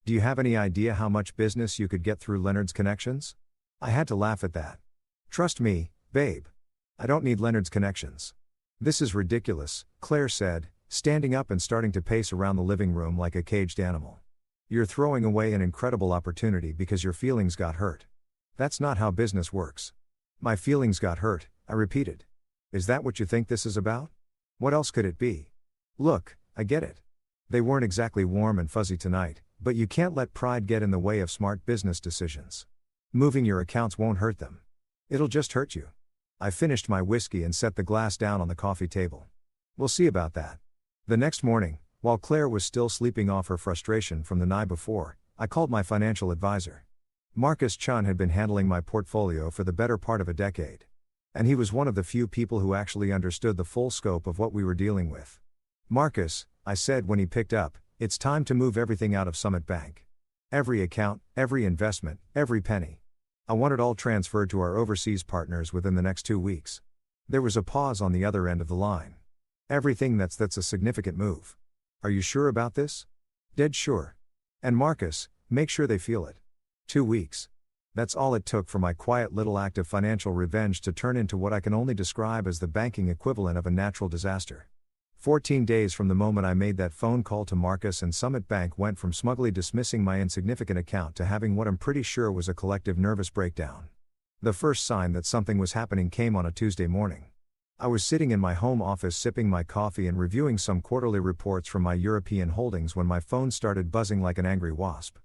Do you have any idea how much business you could get through Leonard's connections? I had to laugh at that. Trust me, babe. I don't need Leonard's connections. This is ridiculous, Claire said, standing up and starting to pace around the living room like a caged animal. You're throwing away an incredible opportunity because your feelings got hurt. That's not how business works. My feelings got hurt, I repeated. Is that what you think this is about? What else could it be? Look, I get it. They weren't exactly warm and fuzzy tonight, but you can't let pride get in the way of smart business decisions. Moving your accounts won't hurt them. It'll just hurt you. I finished my whiskey and set the glass down on the coffee table. We'll see about that. The next morning, while Claire was still sleeping off her frustration from the night before, I called my financial advisor. Marcus Chun had been handling my portfolio for the better part of a decade. And he was one of the few people who actually understood the full scope of what we were dealing with. Marcus, I said when he picked up, it's time to move everything out of Summit Bank. Every account, every investment, every penny. I want it all transferred to our overseas partners within the next 2 weeks. There was a pause on the other end of the line. Everything that's a significant move. Are you sure about this? Dead sure. And Marcus, make sure they feel it. 2 weeks. That's all it took for my quiet little act of financial revenge to turn into what I can only describe as the banking equivalent of a natural disaster. 14 days from the moment I made that phone call to Marcus, and Summit Bank went from smugly dismissing my insignificant account to having what I'm pretty sure was a collective nervous breakdown. The first sign that something was happening came on a Tuesday morning. I was sitting in my home office sipping my coffee and reviewing some quarterly reports from my European holdings when my phone started buzzing like an angry wasp.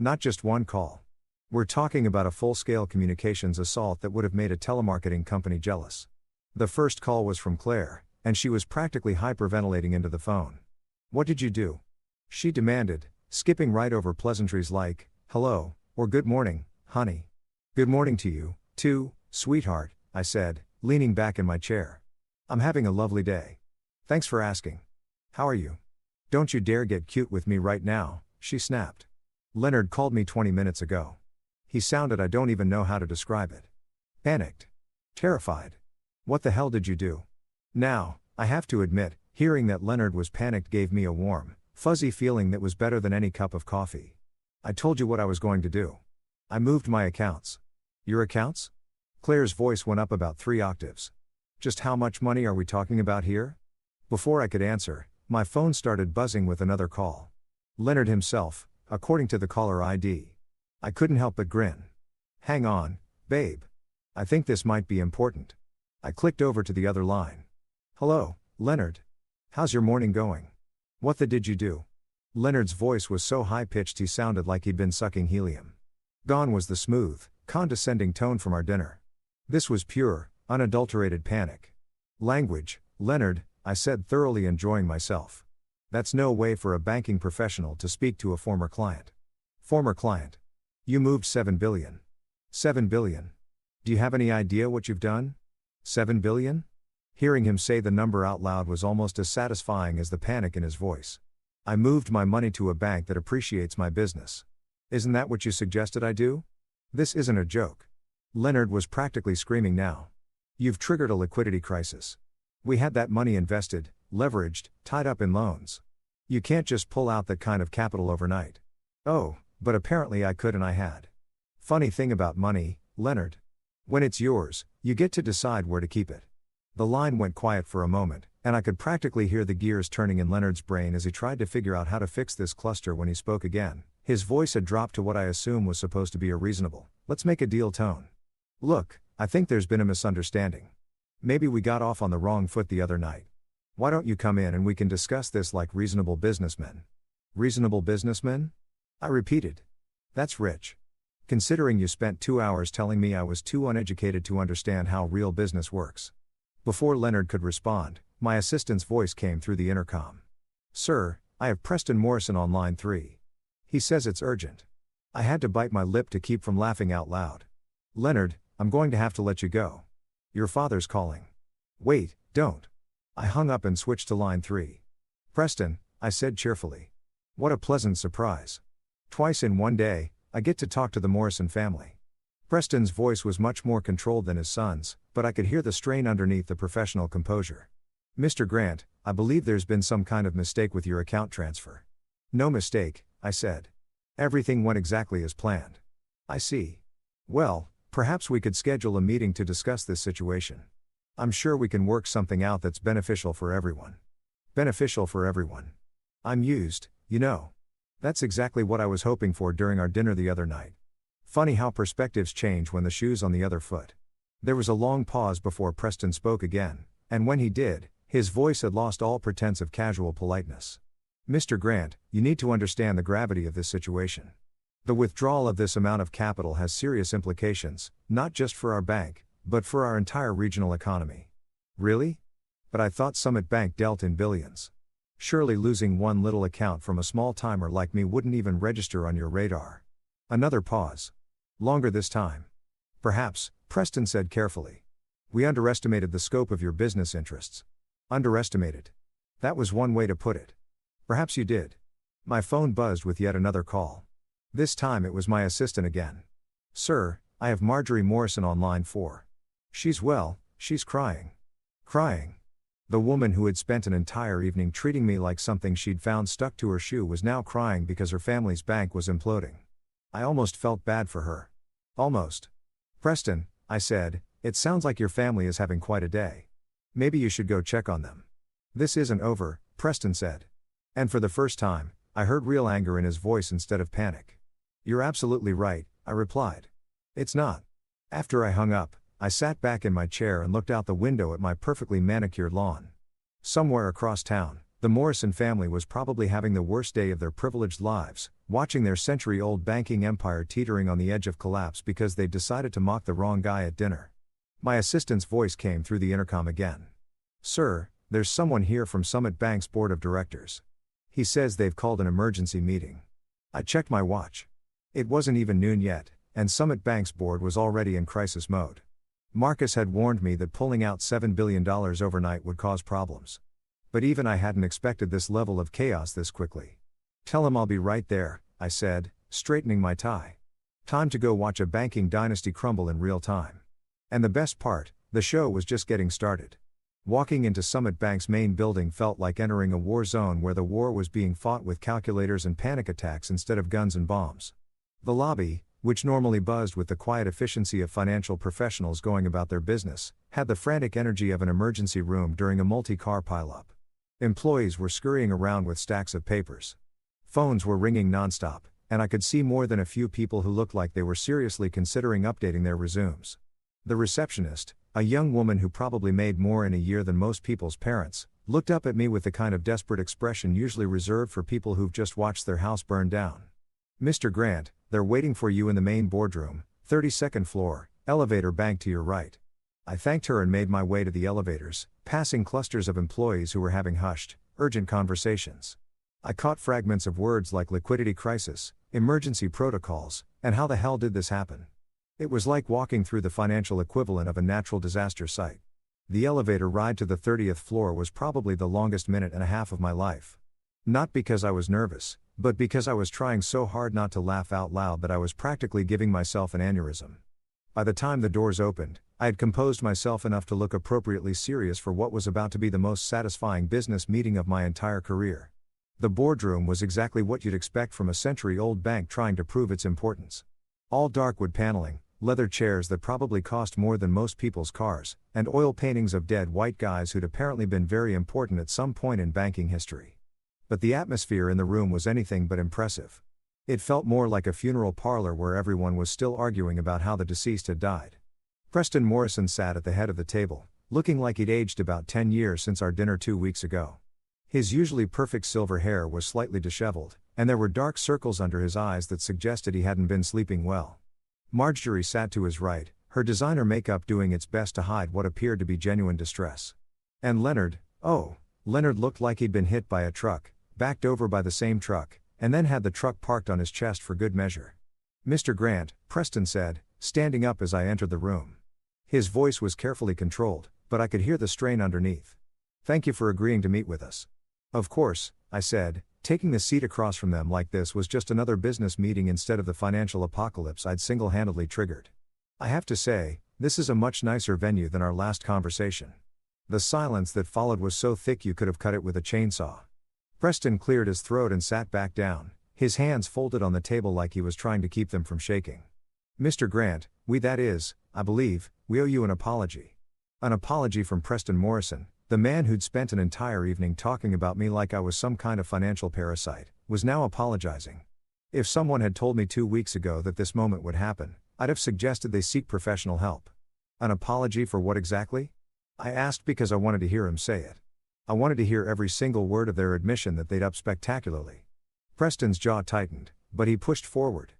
Not just one call. We're talking about a full-scale communications assault that would have made a telemarketing company jealous. The first call was from Claire, and she was practically hyperventilating into the phone. "What did you do?" she demanded, skipping right over pleasantries like, "Hello," or "Good morning, honey." "Good morning to you, too, sweetheart," I said, leaning back in my chair. "I'm having a lovely day. Thanks for asking. How are you?" "Don't you dare get cute with me right now," she snapped. "Leonard called me 20 minutes ago. He sounded, I don't even know how to describe it. Panicked. Terrified. What the hell did you do?" Now, I have to admit, hearing that Leonard was panicked gave me a warm, fuzzy feeling that was better than any cup of coffee. "I told you what I was going to do. I moved my accounts." "Your accounts?" Claire's voice went up about 3 octaves. "Just how much money are we talking about here?" Before I could answer, my phone started buzzing with another call. Leonard himself, according to the caller ID. I couldn't help but grin. "Hang on, babe. I think this might be important." I clicked over to the other line. "Hello, Leonard. How's your morning going? What the did you do?" Leonard's voice was so high-pitched he sounded like he'd been sucking helium. Gone was the smooth, condescending tone from our dinner. This was pure, unadulterated panic. "Language, Leonard," I said, thoroughly enjoying myself. "That's no way for a banking professional to speak to a former client." "Former client? You moved $7 billion. $7 billion. Do you have any idea what you've done? $7 billion? Hearing him say the number out loud was almost as satisfying as the panic in his voice. "I moved my money to a bank that appreciates my business. Isn't that what you suggested I do? This isn't a joke." Leonard was practically screaming now. "You've triggered a liquidity crisis. We had that money invested, leveraged, tied up in loans. You can't just pull out that kind of capital overnight." "Oh, but apparently I could and I had." "Funny thing about money, Leonard. When it's yours, you get to decide where to keep it." The line went quiet for a moment, and I could practically hear the gears turning in Leonard's brain as he tried to figure out how to fix this cluster. When he spoke again, his voice had dropped to what I assume was supposed to be a reasonable, "Let's make a deal" tone. "Look, I think there's been a misunderstanding. Maybe we got off on the wrong foot the other night. Why don't you come in and we can discuss this like reasonable businessmen?" "Reasonable businessmen?" I repeated. "That's rich. Considering you spent 2 hours telling me I was too uneducated to understand how real business works." Before Leonard could respond, my assistant's voice came through the intercom. "Sir, I have Preston Morrison on line 3. He says it's urgent." I had to bite my lip to keep from laughing out loud. "Leonard, I'm going to have to let you go. Your father's calling." "Wait, don't." I hung up and switched to line 3. "Preston," I said cheerfully. "What a pleasant surprise. Twice in one day, I get to talk to the Morrison family." Preston's voice was much more controlled than his son's, but I could hear the strain underneath the professional composure. "Mr. Grant, I believe there's been some kind of mistake with your account transfer." "No mistake," I said. "Everything went exactly as planned." "I see. Well, perhaps we could schedule a meeting to discuss this situation. I'm sure we can work something out that's beneficial for everyone." "Beneficial for everyone." I'm used, you know. That's exactly what I was hoping for during our dinner the other night. Funny how perspectives change when the shoe's on the other foot. There was a long pause before Preston spoke again, and when he did, his voice had lost all pretense of casual politeness. "Mr. Grant, you need to understand the gravity of this situation. The withdrawal of this amount of capital has serious implications, not just for our bank, but for our entire regional economy." "Really? But I thought Summit Bank dealt in billions. Surely losing one little account from a small-timer like me wouldn't even register on your radar." Another pause. Longer this time. "Perhaps," Preston said carefully. "We underestimated the scope of your business interests." "Underestimated?" That was one way to put it. "Perhaps you did." My phone buzzed with yet another call. This time it was my assistant again. "Sir, I have Marjorie Morrison on line 4. She's crying." Crying. The woman who had spent an entire evening treating me like something she'd found stuck to her shoe was now crying because her family's bank was imploding. I almost felt bad for her. Almost. "Preston," I said, "it sounds like your family is having quite a day. Maybe you should go check on them." "This isn't over," Preston said. And for the first time, I heard real anger in his voice instead of panic. "You're absolutely right," I replied. "It's not. After I hung up, I sat back in my chair and looked out the window at my perfectly manicured lawn. Somewhere across town, the Morrison family was probably having the worst day of their privileged lives, watching their century-old banking empire teetering on the edge of collapse because they'd decided to mock the wrong guy at dinner. My assistant's voice came through the intercom again. "Sir, there's someone here from Summit Bank's board of directors. He says they've called an emergency meeting." I checked my watch. It wasn't even noon yet, and Summit Bank's board was already in crisis mode. Marcus had warned me that pulling out $7 billion overnight would cause problems. But even I hadn't expected this level of chaos this quickly. "Tell him I'll be right there," I said, straightening my tie. Time to go watch a banking dynasty crumble in real time. And the best part, the show was just getting started. Walking into Summit Bank's main building felt like entering a war zone where the war was being fought with calculators and panic attacks instead of guns and bombs. The lobby, which normally buzzed with the quiet efficiency of financial professionals going about their business, had the frantic energy of an emergency room during a multi-car pileup. Employees were scurrying around with stacks of papers. Phones were ringing nonstop, and I could see more than a few people who looked like they were seriously considering updating their resumes. The receptionist, a young woman who probably made more in a year than most people's parents, looked up at me with the kind of desperate expression usually reserved for people who've just watched their house burn down. "Mr. Grant, they're waiting for you in the main boardroom, 32nd floor, elevator bank to your right." I thanked her and made my way to the elevators, passing clusters of employees who were having hushed, urgent conversations. I caught fragments of words like liquidity crisis, emergency protocols, and how the hell did this happen? It was like walking through the financial equivalent of a natural disaster site. The elevator ride to the 30th floor was probably the longest minute and a half of my life. Not because I was nervous, but because I was trying so hard not to laugh out loud that I was practically giving myself an aneurysm. By the time the doors opened, I had composed myself enough to look appropriately serious for what was about to be the most satisfying business meeting of my entire career. The boardroom was exactly what you'd expect from a century-old bank trying to prove its importance. All dark wood paneling, leather chairs that probably cost more than most people's cars, and oil paintings of dead white guys who'd apparently been very important at some point in banking history. But the atmosphere in the room was anything but impressive. It felt more like a funeral parlor where everyone was still arguing about how the deceased had died. Preston Morrison sat at the head of the table, looking like he'd aged about 10 years since our dinner 2 weeks ago. His usually perfect silver hair was slightly disheveled, and there were dark circles under his eyes that suggested he hadn't been sleeping well. Marjorie sat to his right, her designer makeup doing its best to hide what appeared to be genuine distress. And Leonard looked like he'd been hit by a truck, backed over by the same truck, and then had the truck parked on his chest for good measure. "Mr. Grant," Preston said, standing up as I entered the room. His voice was carefully controlled, but I could hear the strain underneath. "Thank you for agreeing to meet with us." "Of course," I said, taking the seat across from them like this was just another business meeting instead of the financial apocalypse I'd single-handedly triggered. "I have to say, this is a much nicer venue than our last conversation." The silence that followed was so thick you could have cut it with a chainsaw. Preston cleared his throat and sat back down, his hands folded on the table like he was trying to keep them from shaking. "Mr. Grant, I believe, we owe you an apology." An apology from Preston Morrison, the man who'd spent an entire evening talking about me like I was some kind of financial parasite, was now apologizing. If someone had told me 2 weeks ago that this moment would happen, I'd have suggested they seek professional help. An apology for what exactly? I asked because I wanted to hear him say it. I wanted to hear every single word of their admission that they'd up spectacularly. Preston's jaw tightened, but he pushed forward.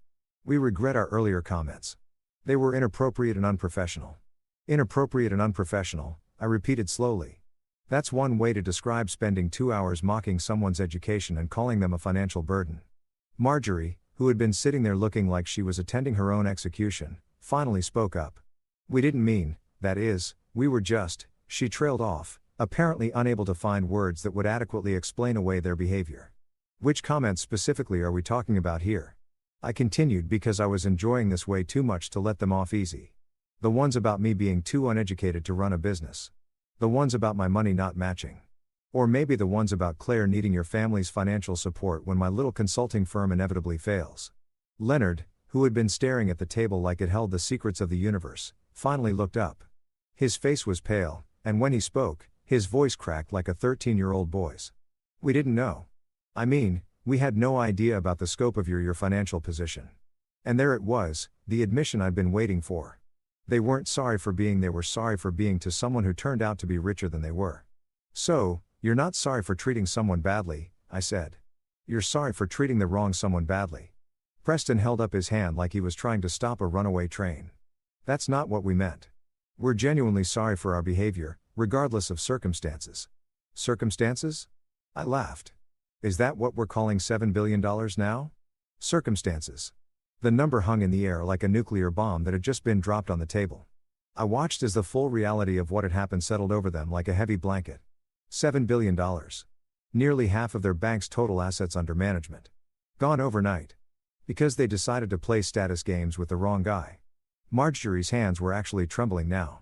"We regret our earlier comments. They were inappropriate and unprofessional." "Inappropriate and unprofessional," I repeated slowly. That's one way to describe spending 2 hours mocking someone's education and calling them a financial burden. Marjorie, who had been sitting there looking like she was attending her own execution, finally spoke up. "We didn't mean, we were just," she trailed off, apparently unable to find words that would adequately explain away their behavior. "Which comments specifically are we talking about here?" I continued because I was enjoying this way too much to let them off easy. "The ones about me being too uneducated to run a business. The ones about my money not matching. Or maybe the ones about Claire needing your family's financial support when my little consulting firm inevitably fails." Leonard, who had been staring at the table like it held the secrets of the universe, finally looked up. His face was pale, and when he spoke, his voice cracked like a 13-year-old boy's. "We didn't know. We had no idea about the scope of your financial position." And there it was, the admission I'd been waiting for. They weren't sorry for being, they were sorry for being to someone who turned out to be richer than they were. So, you're not sorry for treating someone badly, I said. You're sorry for treating the wrong someone badly. Preston held up his hand like he was trying to stop a runaway train. That's not what we meant. We're genuinely sorry for our behavior, regardless of circumstances. Circumstances? I laughed. Is that what we're calling $7 billion now? Circumstances. The number hung in the air like a nuclear bomb that had just been dropped on the table. I watched as the full reality of what had happened settled over them like a heavy blanket. $7 billion. Nearly half of their bank's total assets under management. Gone overnight. Because they decided to play status games with the wrong guy. Marjorie's hands were actually trembling now.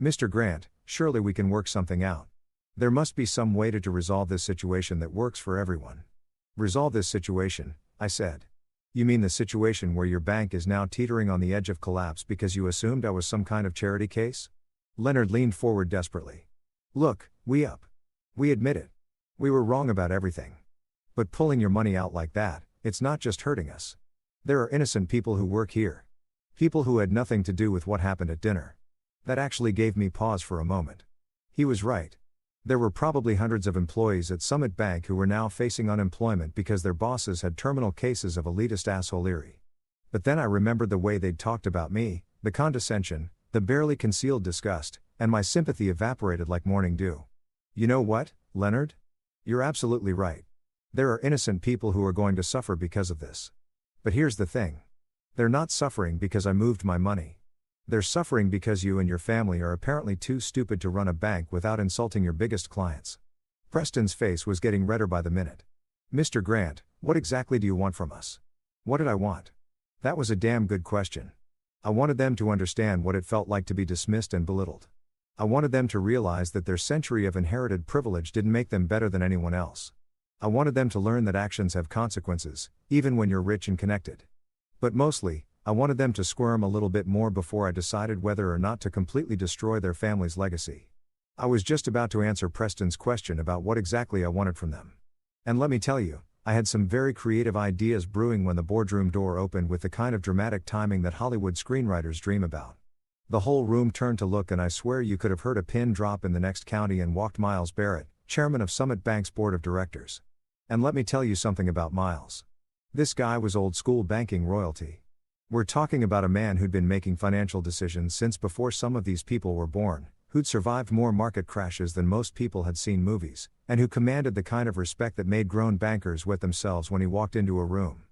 Mr. Grant, surely we can work something out. There must be some way to resolve this situation that works for everyone. Resolve this situation, I said. You mean the situation where your bank is now teetering on the edge of collapse because you assumed I was some kind of charity case? Leonard leaned forward desperately. Look, we admit it. We were wrong about everything. But pulling your money out like that, it's not just hurting us. There are innocent people who work here. People who had nothing to do with what happened at dinner. That actually gave me pause for a moment. He was right. There were probably hundreds of employees at Summit Bank who were now facing unemployment because their bosses had terminal cases of elitist assholery. But then I remembered the way they'd talked about me, the condescension, the barely concealed disgust, and my sympathy evaporated like morning dew. You know what, Leonard? You're absolutely right. There are innocent people who are going to suffer because of this. But here's the thing. They're not suffering because I moved my money. They're suffering because you and your family are apparently too stupid to run a bank without insulting your biggest clients. Preston's face was getting redder by the minute. Mr. Grant, what exactly do you want from us? What did I want? That was a damn good question. I wanted them to understand what it felt like to be dismissed and belittled. I wanted them to realize that their century of inherited privilege didn't make them better than anyone else. I wanted them to learn that actions have consequences, even when you're rich and connected. But mostly, I wanted them to squirm a little bit more before I decided whether or not to completely destroy their family's legacy. I was just about to answer Preston's question about what exactly I wanted from them. And let me tell you, I had some very creative ideas brewing when the boardroom door opened with the kind of dramatic timing that Hollywood screenwriters dream about. The whole room turned to look, and I swear you could have heard a pin drop in the next county, and walked Miles Barrett, chairman of Summit Bank's board of directors. And let me tell you something about Miles. This guy was old school banking royalty. We're talking about a man who'd been making financial decisions since before some of these people were born, who'd survived more market crashes than most people had seen movies, and who commanded the kind of respect that made grown bankers wet themselves when he walked into a room.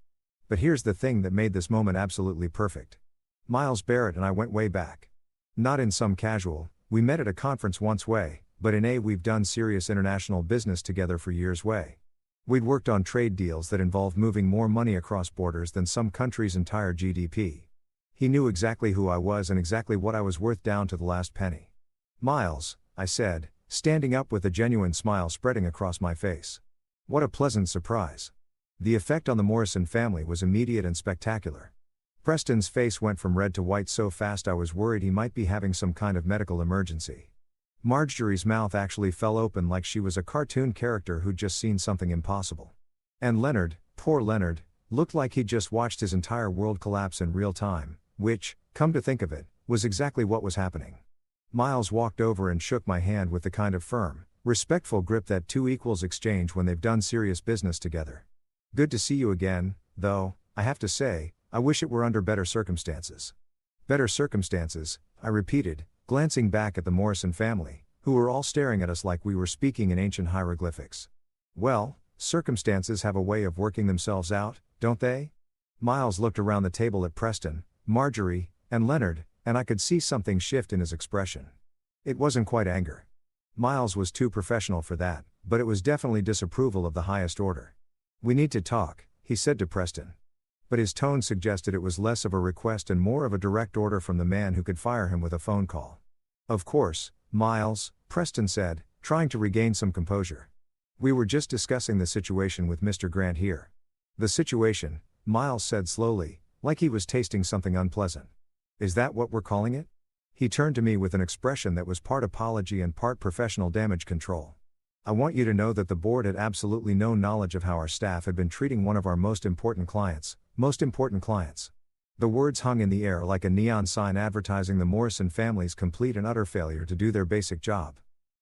But here's the thing that made this moment absolutely perfect. Miles Barrett and I went way back. Not in some casual, we met at a conference once way, but in a we've done serious international business together for years way. We'd worked on trade deals that involved moving more money across borders than some countries' entire GDP. He knew exactly who I was and exactly what I was worth down to the last penny. Miles, I said, standing up with a genuine smile spreading across my face. What a pleasant surprise. The effect on the Morrison family was immediate and spectacular. Preston's face went from red to white so fast I was worried he might be having some kind of medical emergency. Marjorie's mouth actually fell open like she was a cartoon character who'd just seen something impossible. And Leonard, poor Leonard, looked like he'd just watched his entire world collapse in real time, which, come to think of it, was exactly what was happening. Miles walked over and shook my hand with the kind of firm, respectful grip that two equals exchange when they've done serious business together. Good to see you again, though, I have to say, I wish it were under better circumstances. Better circumstances, I repeated, glancing back at the Morrison family, who were all staring at us like we were speaking in ancient hieroglyphics. Well, circumstances have a way of working themselves out, don't they? Miles looked around the table at Preston, Marjorie, and Leonard, and I could see something shift in his expression. It wasn't quite anger. Miles was too professional for that, but it was definitely disapproval of the highest order. We need to talk, he said to Preston. But his tone suggested it was less of a request and more of a direct order from the man who could fire him with a phone call. Of course, Miles, Preston said, trying to regain some composure. We were just discussing the situation with Mr. Grant here. The situation, Miles said slowly, like he was tasting something unpleasant. Is that what we're calling it? He turned to me with an expression that was part apology and part professional damage control. I want you to know that the board had absolutely no knowledge of how our staff had been treating one of our most important clients. The words hung in the air like a neon sign advertising the Morrison family's complete and utter failure to do their basic job.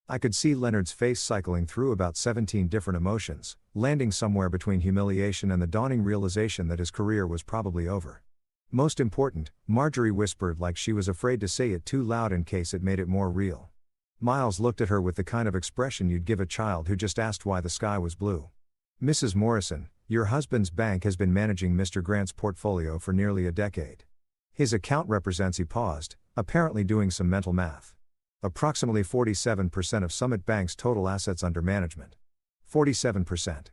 I could see Leonard's face cycling through about 17 different emotions, landing somewhere between humiliation and the dawning realization that his career was probably over. Most important, Marjorie whispered like she was afraid to say it too loud in case it made it more real. Miles looked at her with the kind of expression you'd give a child who just asked why the sky was blue. "Mrs. Morrison, your husband's bank has been managing Mr. Grant's portfolio for nearly a decade. His account represents," he paused, apparently doing some mental math, "approximately 47% of Summit Bank's total assets under management." 47%.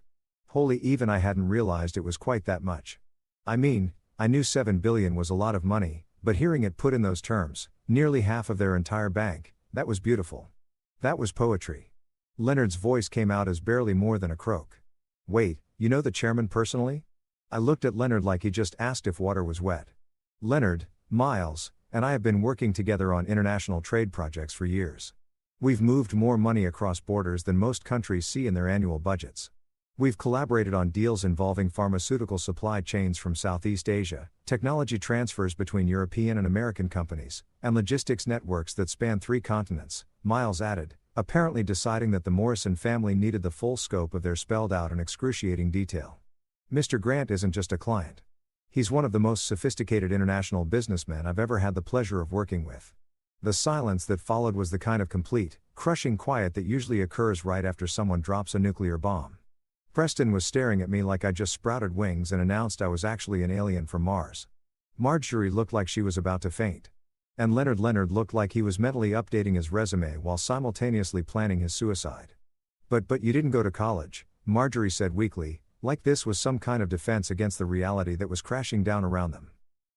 Holy, even I hadn't realized it was quite that much. I mean, I knew $7 billion was a lot of money, but hearing it put in those terms, nearly half of their entire bank, that was beautiful. That was poetry. Leonard's voice came out as barely more than a croak. "Wait, you know the chairman personally?" I looked at Leonard like he just asked if water was wet. "Leonard, Miles, and I have been working together on international trade projects for years. We've moved more money across borders than most countries see in their annual budgets. We've collaborated on deals involving pharmaceutical supply chains from Southeast Asia, technology transfers between European and American companies, and logistics networks that span 3 continents," Miles added, apparently deciding that the Morrison family needed the full scope of their spelled out and excruciating detail. "Mr. Grant isn't just a client. He's one of the most sophisticated international businessmen I've ever had the pleasure of working with." The silence that followed was the kind of complete, crushing quiet that usually occurs right after someone drops a nuclear bomb. Preston was staring at me like I just sprouted wings and announced I was actually an alien from Mars. Marjorie looked like she was about to faint. And Leonard looked like he was mentally updating his resume while simultaneously planning his suicide. But you didn't go to college," Marjorie said weakly, like this was some kind of defense against the reality that was crashing down around them.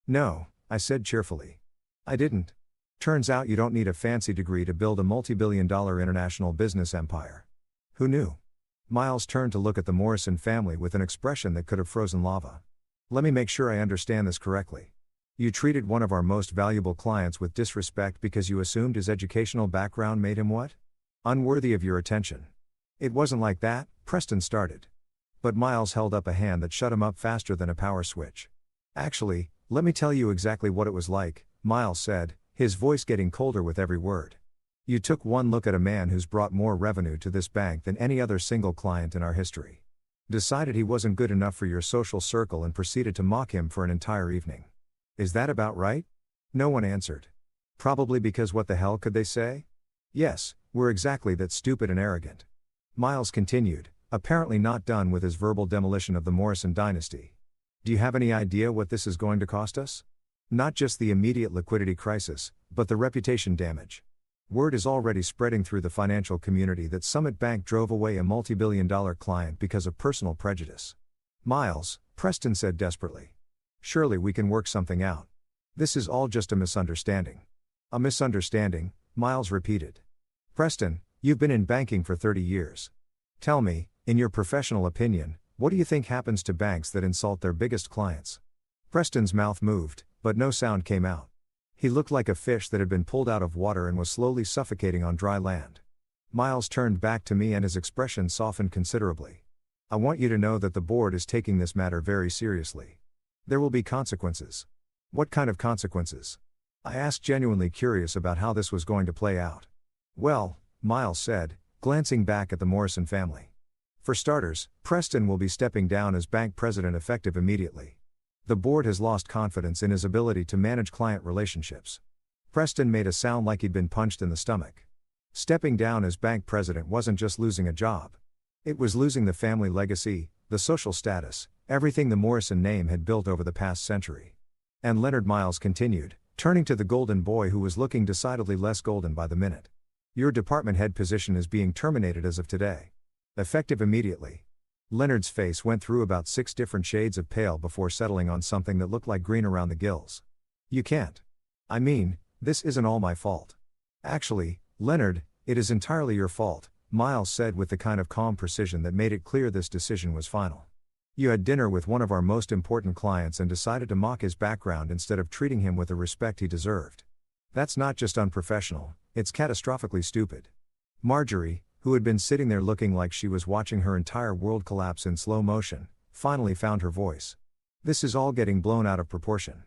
"No," I said cheerfully. "I didn't. Turns out you don't need a fancy degree to build a multi-billion-dollar international business empire." "Who knew?" Miles turned to look at the Morrison family with an expression that could have frozen lava. "Let me make sure I understand this correctly. You treated one of our most valuable clients with disrespect because you assumed his educational background made him what? Unworthy of your attention." "It wasn't like that," Preston started. But Miles held up a hand that shut him up faster than a power switch. "Actually, let me tell you exactly what it was like," Miles said, his voice getting colder with every word. "You took one look at a man who's brought more revenue to this bank than any other single client in our history. Decided he wasn't good enough for your social circle and proceeded to mock him for an entire evening. Is that about right?" No one answered. "Probably because what the hell could they say?" "Yes, we're exactly that stupid and arrogant." Miles continued, apparently not done with his verbal demolition of the Morrison dynasty. "Do you have any idea what this is going to cost us? Not just the immediate liquidity crisis, but the reputation damage. Word is already spreading through the financial community that Summit Bank drove away a multi-billion-dollar client because of personal prejudice." "Miles," Preston said desperately. "Surely we can work something out. This is all just a misunderstanding." "A misunderstanding," Miles repeated. "Preston, you've been in banking for 30 years. Tell me, in your professional opinion, what do you think happens to banks that insult their biggest clients?" Preston's mouth moved, but no sound came out. He looked like a fish that had been pulled out of water and was slowly suffocating on dry land. Miles turned back to me and his expression softened considerably. "I want you to know that the board is taking this matter very seriously. There will be consequences." "What kind of consequences?" I asked, genuinely curious about how this was going to play out. "Well," Miles said, glancing back at the Morrison family. "For starters, Preston will be stepping down as bank president effective immediately. The board has lost confidence in his ability to manage client relationships." Preston made a sound like he'd been punched in the stomach. Stepping down as bank president wasn't just losing a job. It was losing the family legacy, the social status, everything the Morrison name had built over the past century. And Leonard, Miles continued, turning to the golden boy who was looking decidedly less golden by the minute. "Your department head position is being terminated as of today. Effective immediately." Leonard's face went through about 6 different shades of pale before settling on something that looked like green around the gills. "You can't. I mean, this isn't all my fault." "Actually, Leonard, it is entirely your fault," Miles said with the kind of calm precision that made it clear this decision was final. "You had dinner with one of our most important clients and decided to mock his background instead of treating him with the respect he deserved. That's not just unprofessional, it's catastrophically stupid." Marjorie, who had been sitting there looking like she was watching her entire world collapse in slow motion, finally found her voice. "This is all getting blown out of proportion.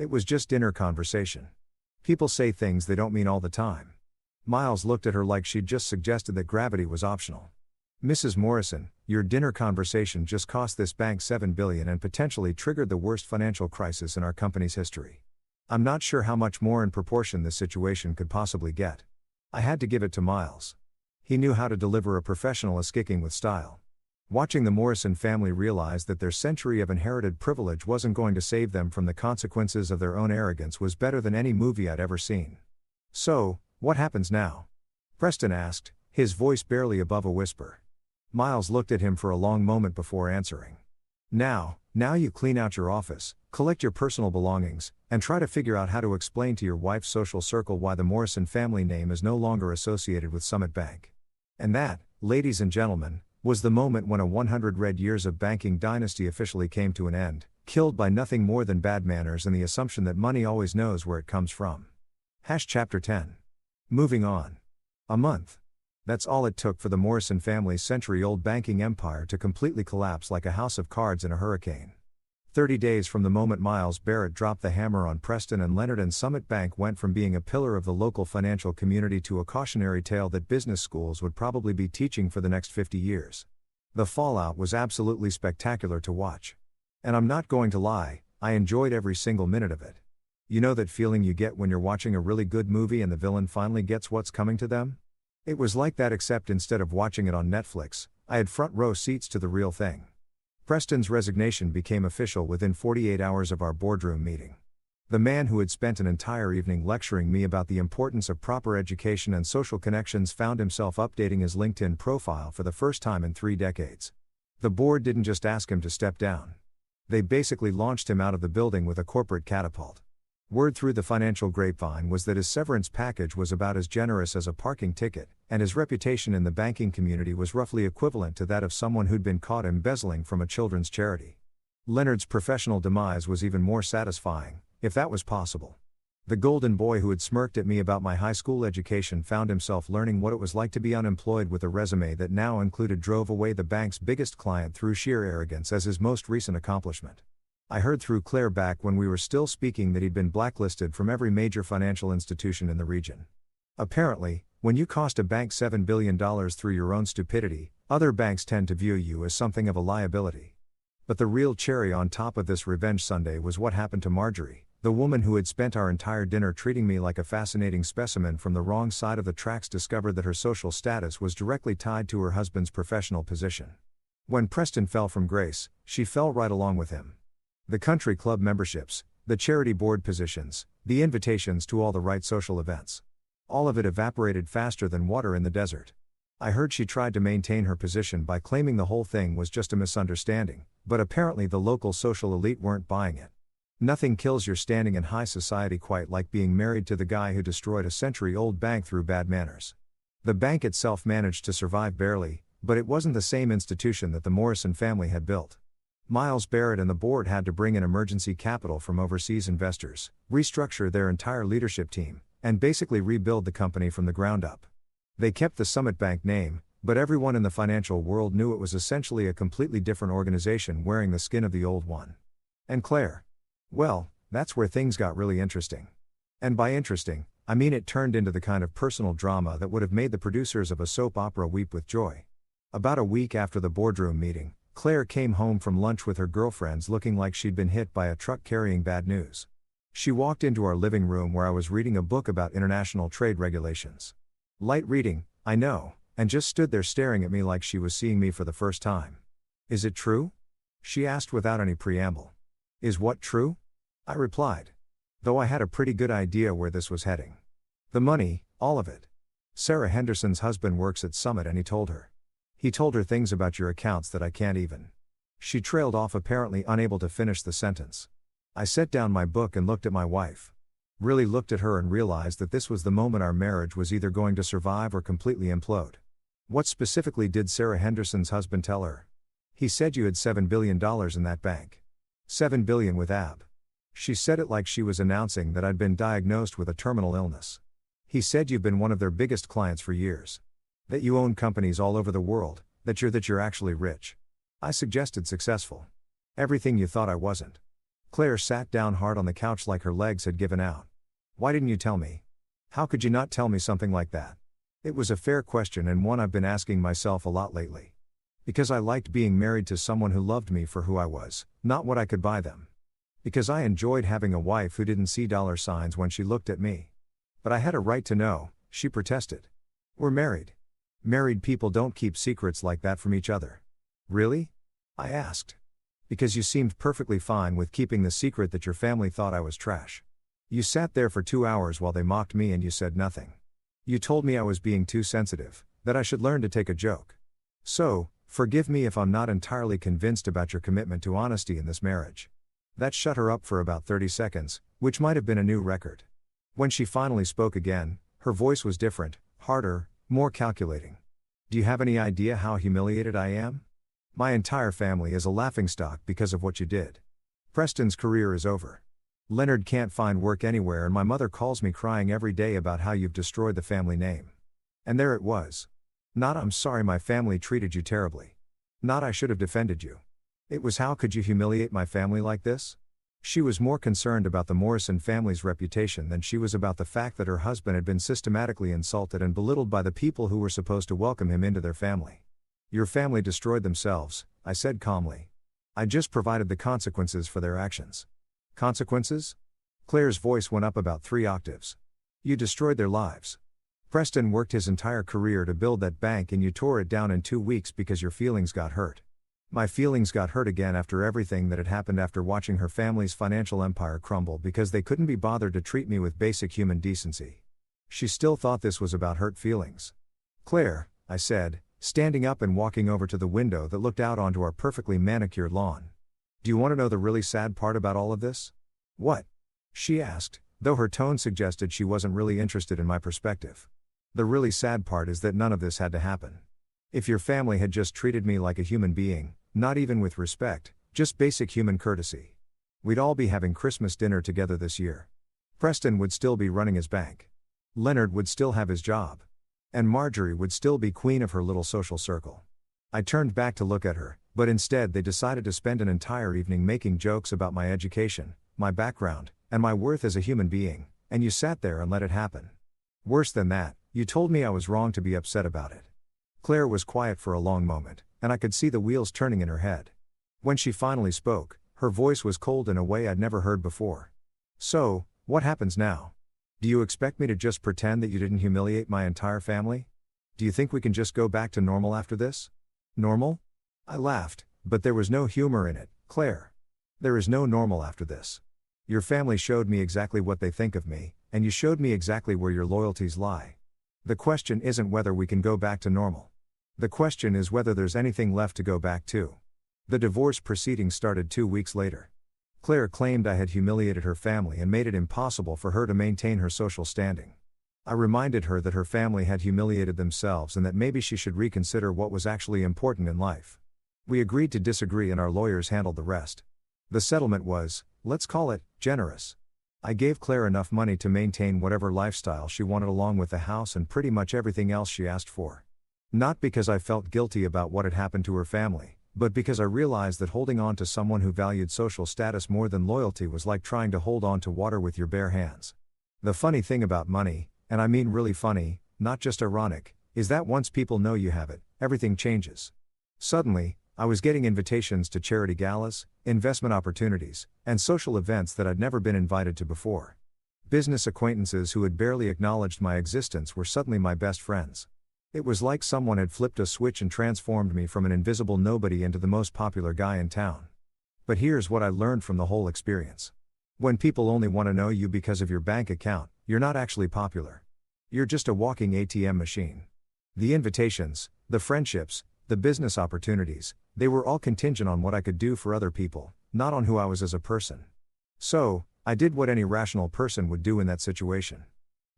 It was just dinner conversation. People say things they don't mean all the time. Miles looked at her like she'd just suggested that gravity was optional. Mrs. Morrison, your dinner conversation just cost this bank $7 billion and potentially triggered the worst financial crisis in our company's history. I'm not sure how much more in proportion this situation could possibly get. I had to give it to Miles. He knew how to deliver a professional kicking with style. Watching the Morrison family realize that their century of inherited privilege wasn't going to save them from the consequences of their own arrogance was better than any movie I'd ever seen. So, what happens now? Preston asked, his voice barely above a whisper. Miles looked at him for a long moment before answering. Now you clean out your office, collect your personal belongings, and try to figure out how to explain to your wife's social circle why the Morrison family name is no longer associated with Summit Bank. And that, ladies and gentlemen, was the moment when a 100 red years of banking dynasty officially came to an end, killed by nothing more than bad manners and the assumption that money always knows where it comes from. Chapter 10. Moving on. A month. That's all it took for the Morrison family's century-old banking empire to completely collapse like a house of cards in a hurricane. 30 days from the moment Miles Barrett dropped the hammer on Preston and Leonard, and Summit Bank went from being a pillar of the local financial community to a cautionary tale that business schools would probably be teaching for the next 50 years. The fallout was absolutely spectacular to watch. And I'm not going to lie, I enjoyed every single minute of it. You know that feeling you get when you're watching a really good movie and the villain finally gets what's coming to them? It was like that, except instead of watching it on Netflix, I had front row seats to the real thing. Preston's resignation became official within 48 hours of our boardroom meeting. The man who had spent an entire evening lecturing me about the importance of proper education and social connections found himself updating his LinkedIn profile for the first time in 3 decades. The board didn't just ask him to step down. They basically launched him out of the building with a corporate catapult. Word through the financial grapevine was that his severance package was about as generous as a parking ticket, and his reputation in the banking community was roughly equivalent to that of someone who'd been caught embezzling from a children's charity. Leonard's professional demise was even more satisfying, if that was possible. The golden boy who had smirked at me about my high school education found himself learning what it was like to be unemployed with a resume that now included drove away the bank's biggest client through sheer arrogance as his most recent accomplishment. I heard through Claire back when we were still speaking that he'd been blacklisted from every major financial institution in the region. Apparently, when you cost a bank $7 billion through your own stupidity, other banks tend to view you as something of a liability. But the real cherry on top of this revenge sundae was what happened to Marjorie, the woman who had spent our entire dinner treating me like a fascinating specimen from the wrong side of the tracks. Discovered that her social status was directly tied to her husband's professional position. When Preston fell from grace, she fell right along with him. The country club memberships, the charity board positions, the invitations to all the right social events. All of it evaporated faster than water in the desert. I heard she tried to maintain her position by claiming the whole thing was just a misunderstanding, but apparently the local social elite weren't buying it. Nothing kills your standing in high society quite like being married to the guy who destroyed a century-old bank through bad manners. The bank itself managed to survive barely, but it wasn't the same institution that the Morrison family had built. Miles Barrett and the board had to bring in emergency capital from overseas investors, restructure their entire leadership team, and basically rebuild the company from the ground up. They kept the Summit Bank name, but everyone in the financial world knew it was essentially a completely different organization wearing the skin of the old one. And Claire? Well, that's where things got really interesting. And by interesting, I mean it turned into the kind of personal drama that would have made the producers of a soap opera weep with joy. About a week after the boardroom meeting, Claire came home from lunch with her girlfriends looking like she'd been hit by a truck carrying bad news. She walked into our living room where I was reading a book about international trade regulations. Light reading, I know, and just stood there staring at me like she was seeing me for the first time. Is it true? She asked without any preamble. Is what true? I replied. Though I had a pretty good idea where this was heading. The money, all of it. Sarah Henderson's husband works at Summit and he told her. He told her things about your accounts that I can't even. She trailed off, apparently unable to finish the sentence. I set down my book and looked at my wife. Really looked at her and realized that this was the moment our marriage was either going to survive or completely implode. What specifically did Sarah Henderson's husband tell her? He said you had $7 billion in that bank. $7 billion with AB. She said it like she was announcing that I'd been diagnosed with a terminal illness. He said you've been one of their biggest clients for years. That you own companies all over the world, that you're actually rich. I suggested successful. Everything you thought I wasn't. Claire sat down hard on the couch like her legs had given out. Why didn't you tell me? How could you not tell me something like that? It was a fair question and one I've been asking myself a lot lately. Because I liked being married to someone who loved me for who I was, not what I could buy them. Because I enjoyed having a wife who didn't see dollar signs when she looked at me. But I had a right to know, she protested. We're married. Married people don't keep secrets like that from each other. Really? I asked. Because you seemed perfectly fine with keeping the secret that your family thought I was trash. You sat there for 2 hours while they mocked me and you said nothing. You told me I was being too sensitive, that I should learn to take a joke. So, forgive me if I'm not entirely convinced about your commitment to honesty in this marriage. That shut her up for about 30 seconds, which might have been a new record. When she finally spoke again, her voice was different, harder, more calculating. Do you have any idea how humiliated I am? My entire family is a laughingstock because of what you did. Preston's career is over. Leonard can't find work anywhere and my mother calls me crying every day about how you've destroyed the family name. And there it was. Not I'm sorry my family treated you terribly. Not I should have defended you. It was how could you humiliate my family like this? She was more concerned about the Morrison family's reputation than she was about the fact that her husband had been systematically insulted and belittled by the people who were supposed to welcome him into their family. Your family destroyed themselves, I said calmly. I just provided the consequences for their actions. Consequences? Claire's voice went up about 3 octaves. You destroyed their lives. Preston worked his entire career to build that bank and you tore it down in 2 weeks because your feelings got hurt. My feelings got hurt again after everything that had happened after watching her family's financial empire crumble because they couldn't be bothered to treat me with basic human decency. She still thought this was about hurt feelings. Claire, I said, standing up and walking over to the window that looked out onto our perfectly manicured lawn. Do you want to know the really sad part about all of this? What? She asked, though her tone suggested she wasn't really interested in my perspective. The really sad part is that none of this had to happen. If your family had just treated me like a human being, not even with respect, just basic human courtesy, we'd all be having Christmas dinner together this year. Preston would still be running his bank. Leonard would still have his job. And Marjorie would still be queen of her little social circle. I turned back to look at her, but instead they decided to spend an entire evening making jokes about my education, my background, and my worth as a human being, and you sat there and let it happen. Worse than that, you told me I was wrong to be upset about it. Claire was quiet for a long moment, and I could see the wheels turning in her head. When she finally spoke, her voice was cold in a way I'd never heard before. So, what happens now? Do you expect me to just pretend that you didn't humiliate my entire family? Do you think we can just go back to normal after this? Normal? I laughed, but there was no humor in it, Claire. There is no normal after this. Your family showed me exactly what they think of me, and you showed me exactly where your loyalties lie. The question isn't whether we can go back to normal. The question is whether there's anything left to go back to. The divorce proceedings started 2 weeks later. Claire claimed I had humiliated her family and made it impossible for her to maintain her social standing. I reminded her that her family had humiliated themselves and that maybe she should reconsider what was actually important in life. We agreed to disagree and our lawyers handled the rest. The settlement was, let's call it, generous. I gave Claire enough money to maintain whatever lifestyle she wanted along with the house and pretty much everything else she asked for. Not because I felt guilty about what had happened to her family, but because I realized that holding on to someone who valued social status more than loyalty was like trying to hold on to water with your bare hands. The funny thing about money, and I mean really funny, not just ironic, is that once people know you have it, everything changes. Suddenly, I was getting invitations to charity galas, investment opportunities, and social events that I'd never been invited to before. Business acquaintances who had barely acknowledged my existence were suddenly my best friends. It was like someone had flipped a switch and transformed me from an invisible nobody into the most popular guy in town. But here's what I learned from the whole experience. When people only want to know you because of your bank account, you're not actually popular. You're just a walking ATM machine. The invitations, the friendships, the business opportunities, they were all contingent on what I could do for other people, not on who I was as a person. So, I did what any rational person would do in that situation.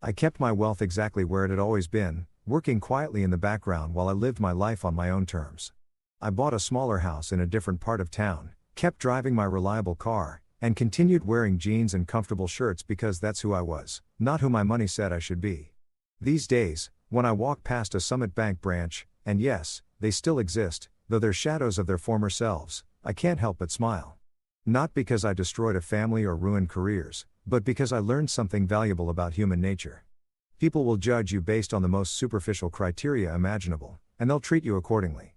I kept my wealth exactly where it had always been, working quietly in the background while I lived my life on my own terms. I bought a smaller house in a different part of town, kept driving my reliable car, and continued wearing jeans and comfortable shirts because that's who I was, not who my money said I should be. These days, when I walk past a Summit Bank branch, and yes, they still exist, though they're shadows of their former selves, I can't help but smile. Not because I destroyed a family or ruined careers, but because I learned something valuable about human nature. People will judge you based on the most superficial criteria imaginable, and they'll treat you accordingly.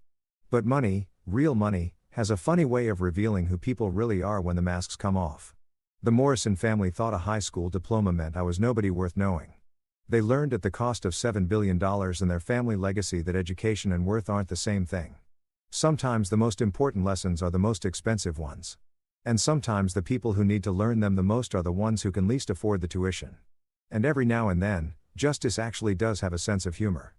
But money, real money, has a funny way of revealing who people really are when the masks come off. The Morrison family thought a high school diploma meant I was nobody worth knowing. They learned at the cost of $7 billion and their family legacy that education and worth aren't the same thing. Sometimes the most important lessons are the most expensive ones. And sometimes the people who need to learn them the most are the ones who can least afford the tuition. And every now and then, justice actually does have a sense of humor.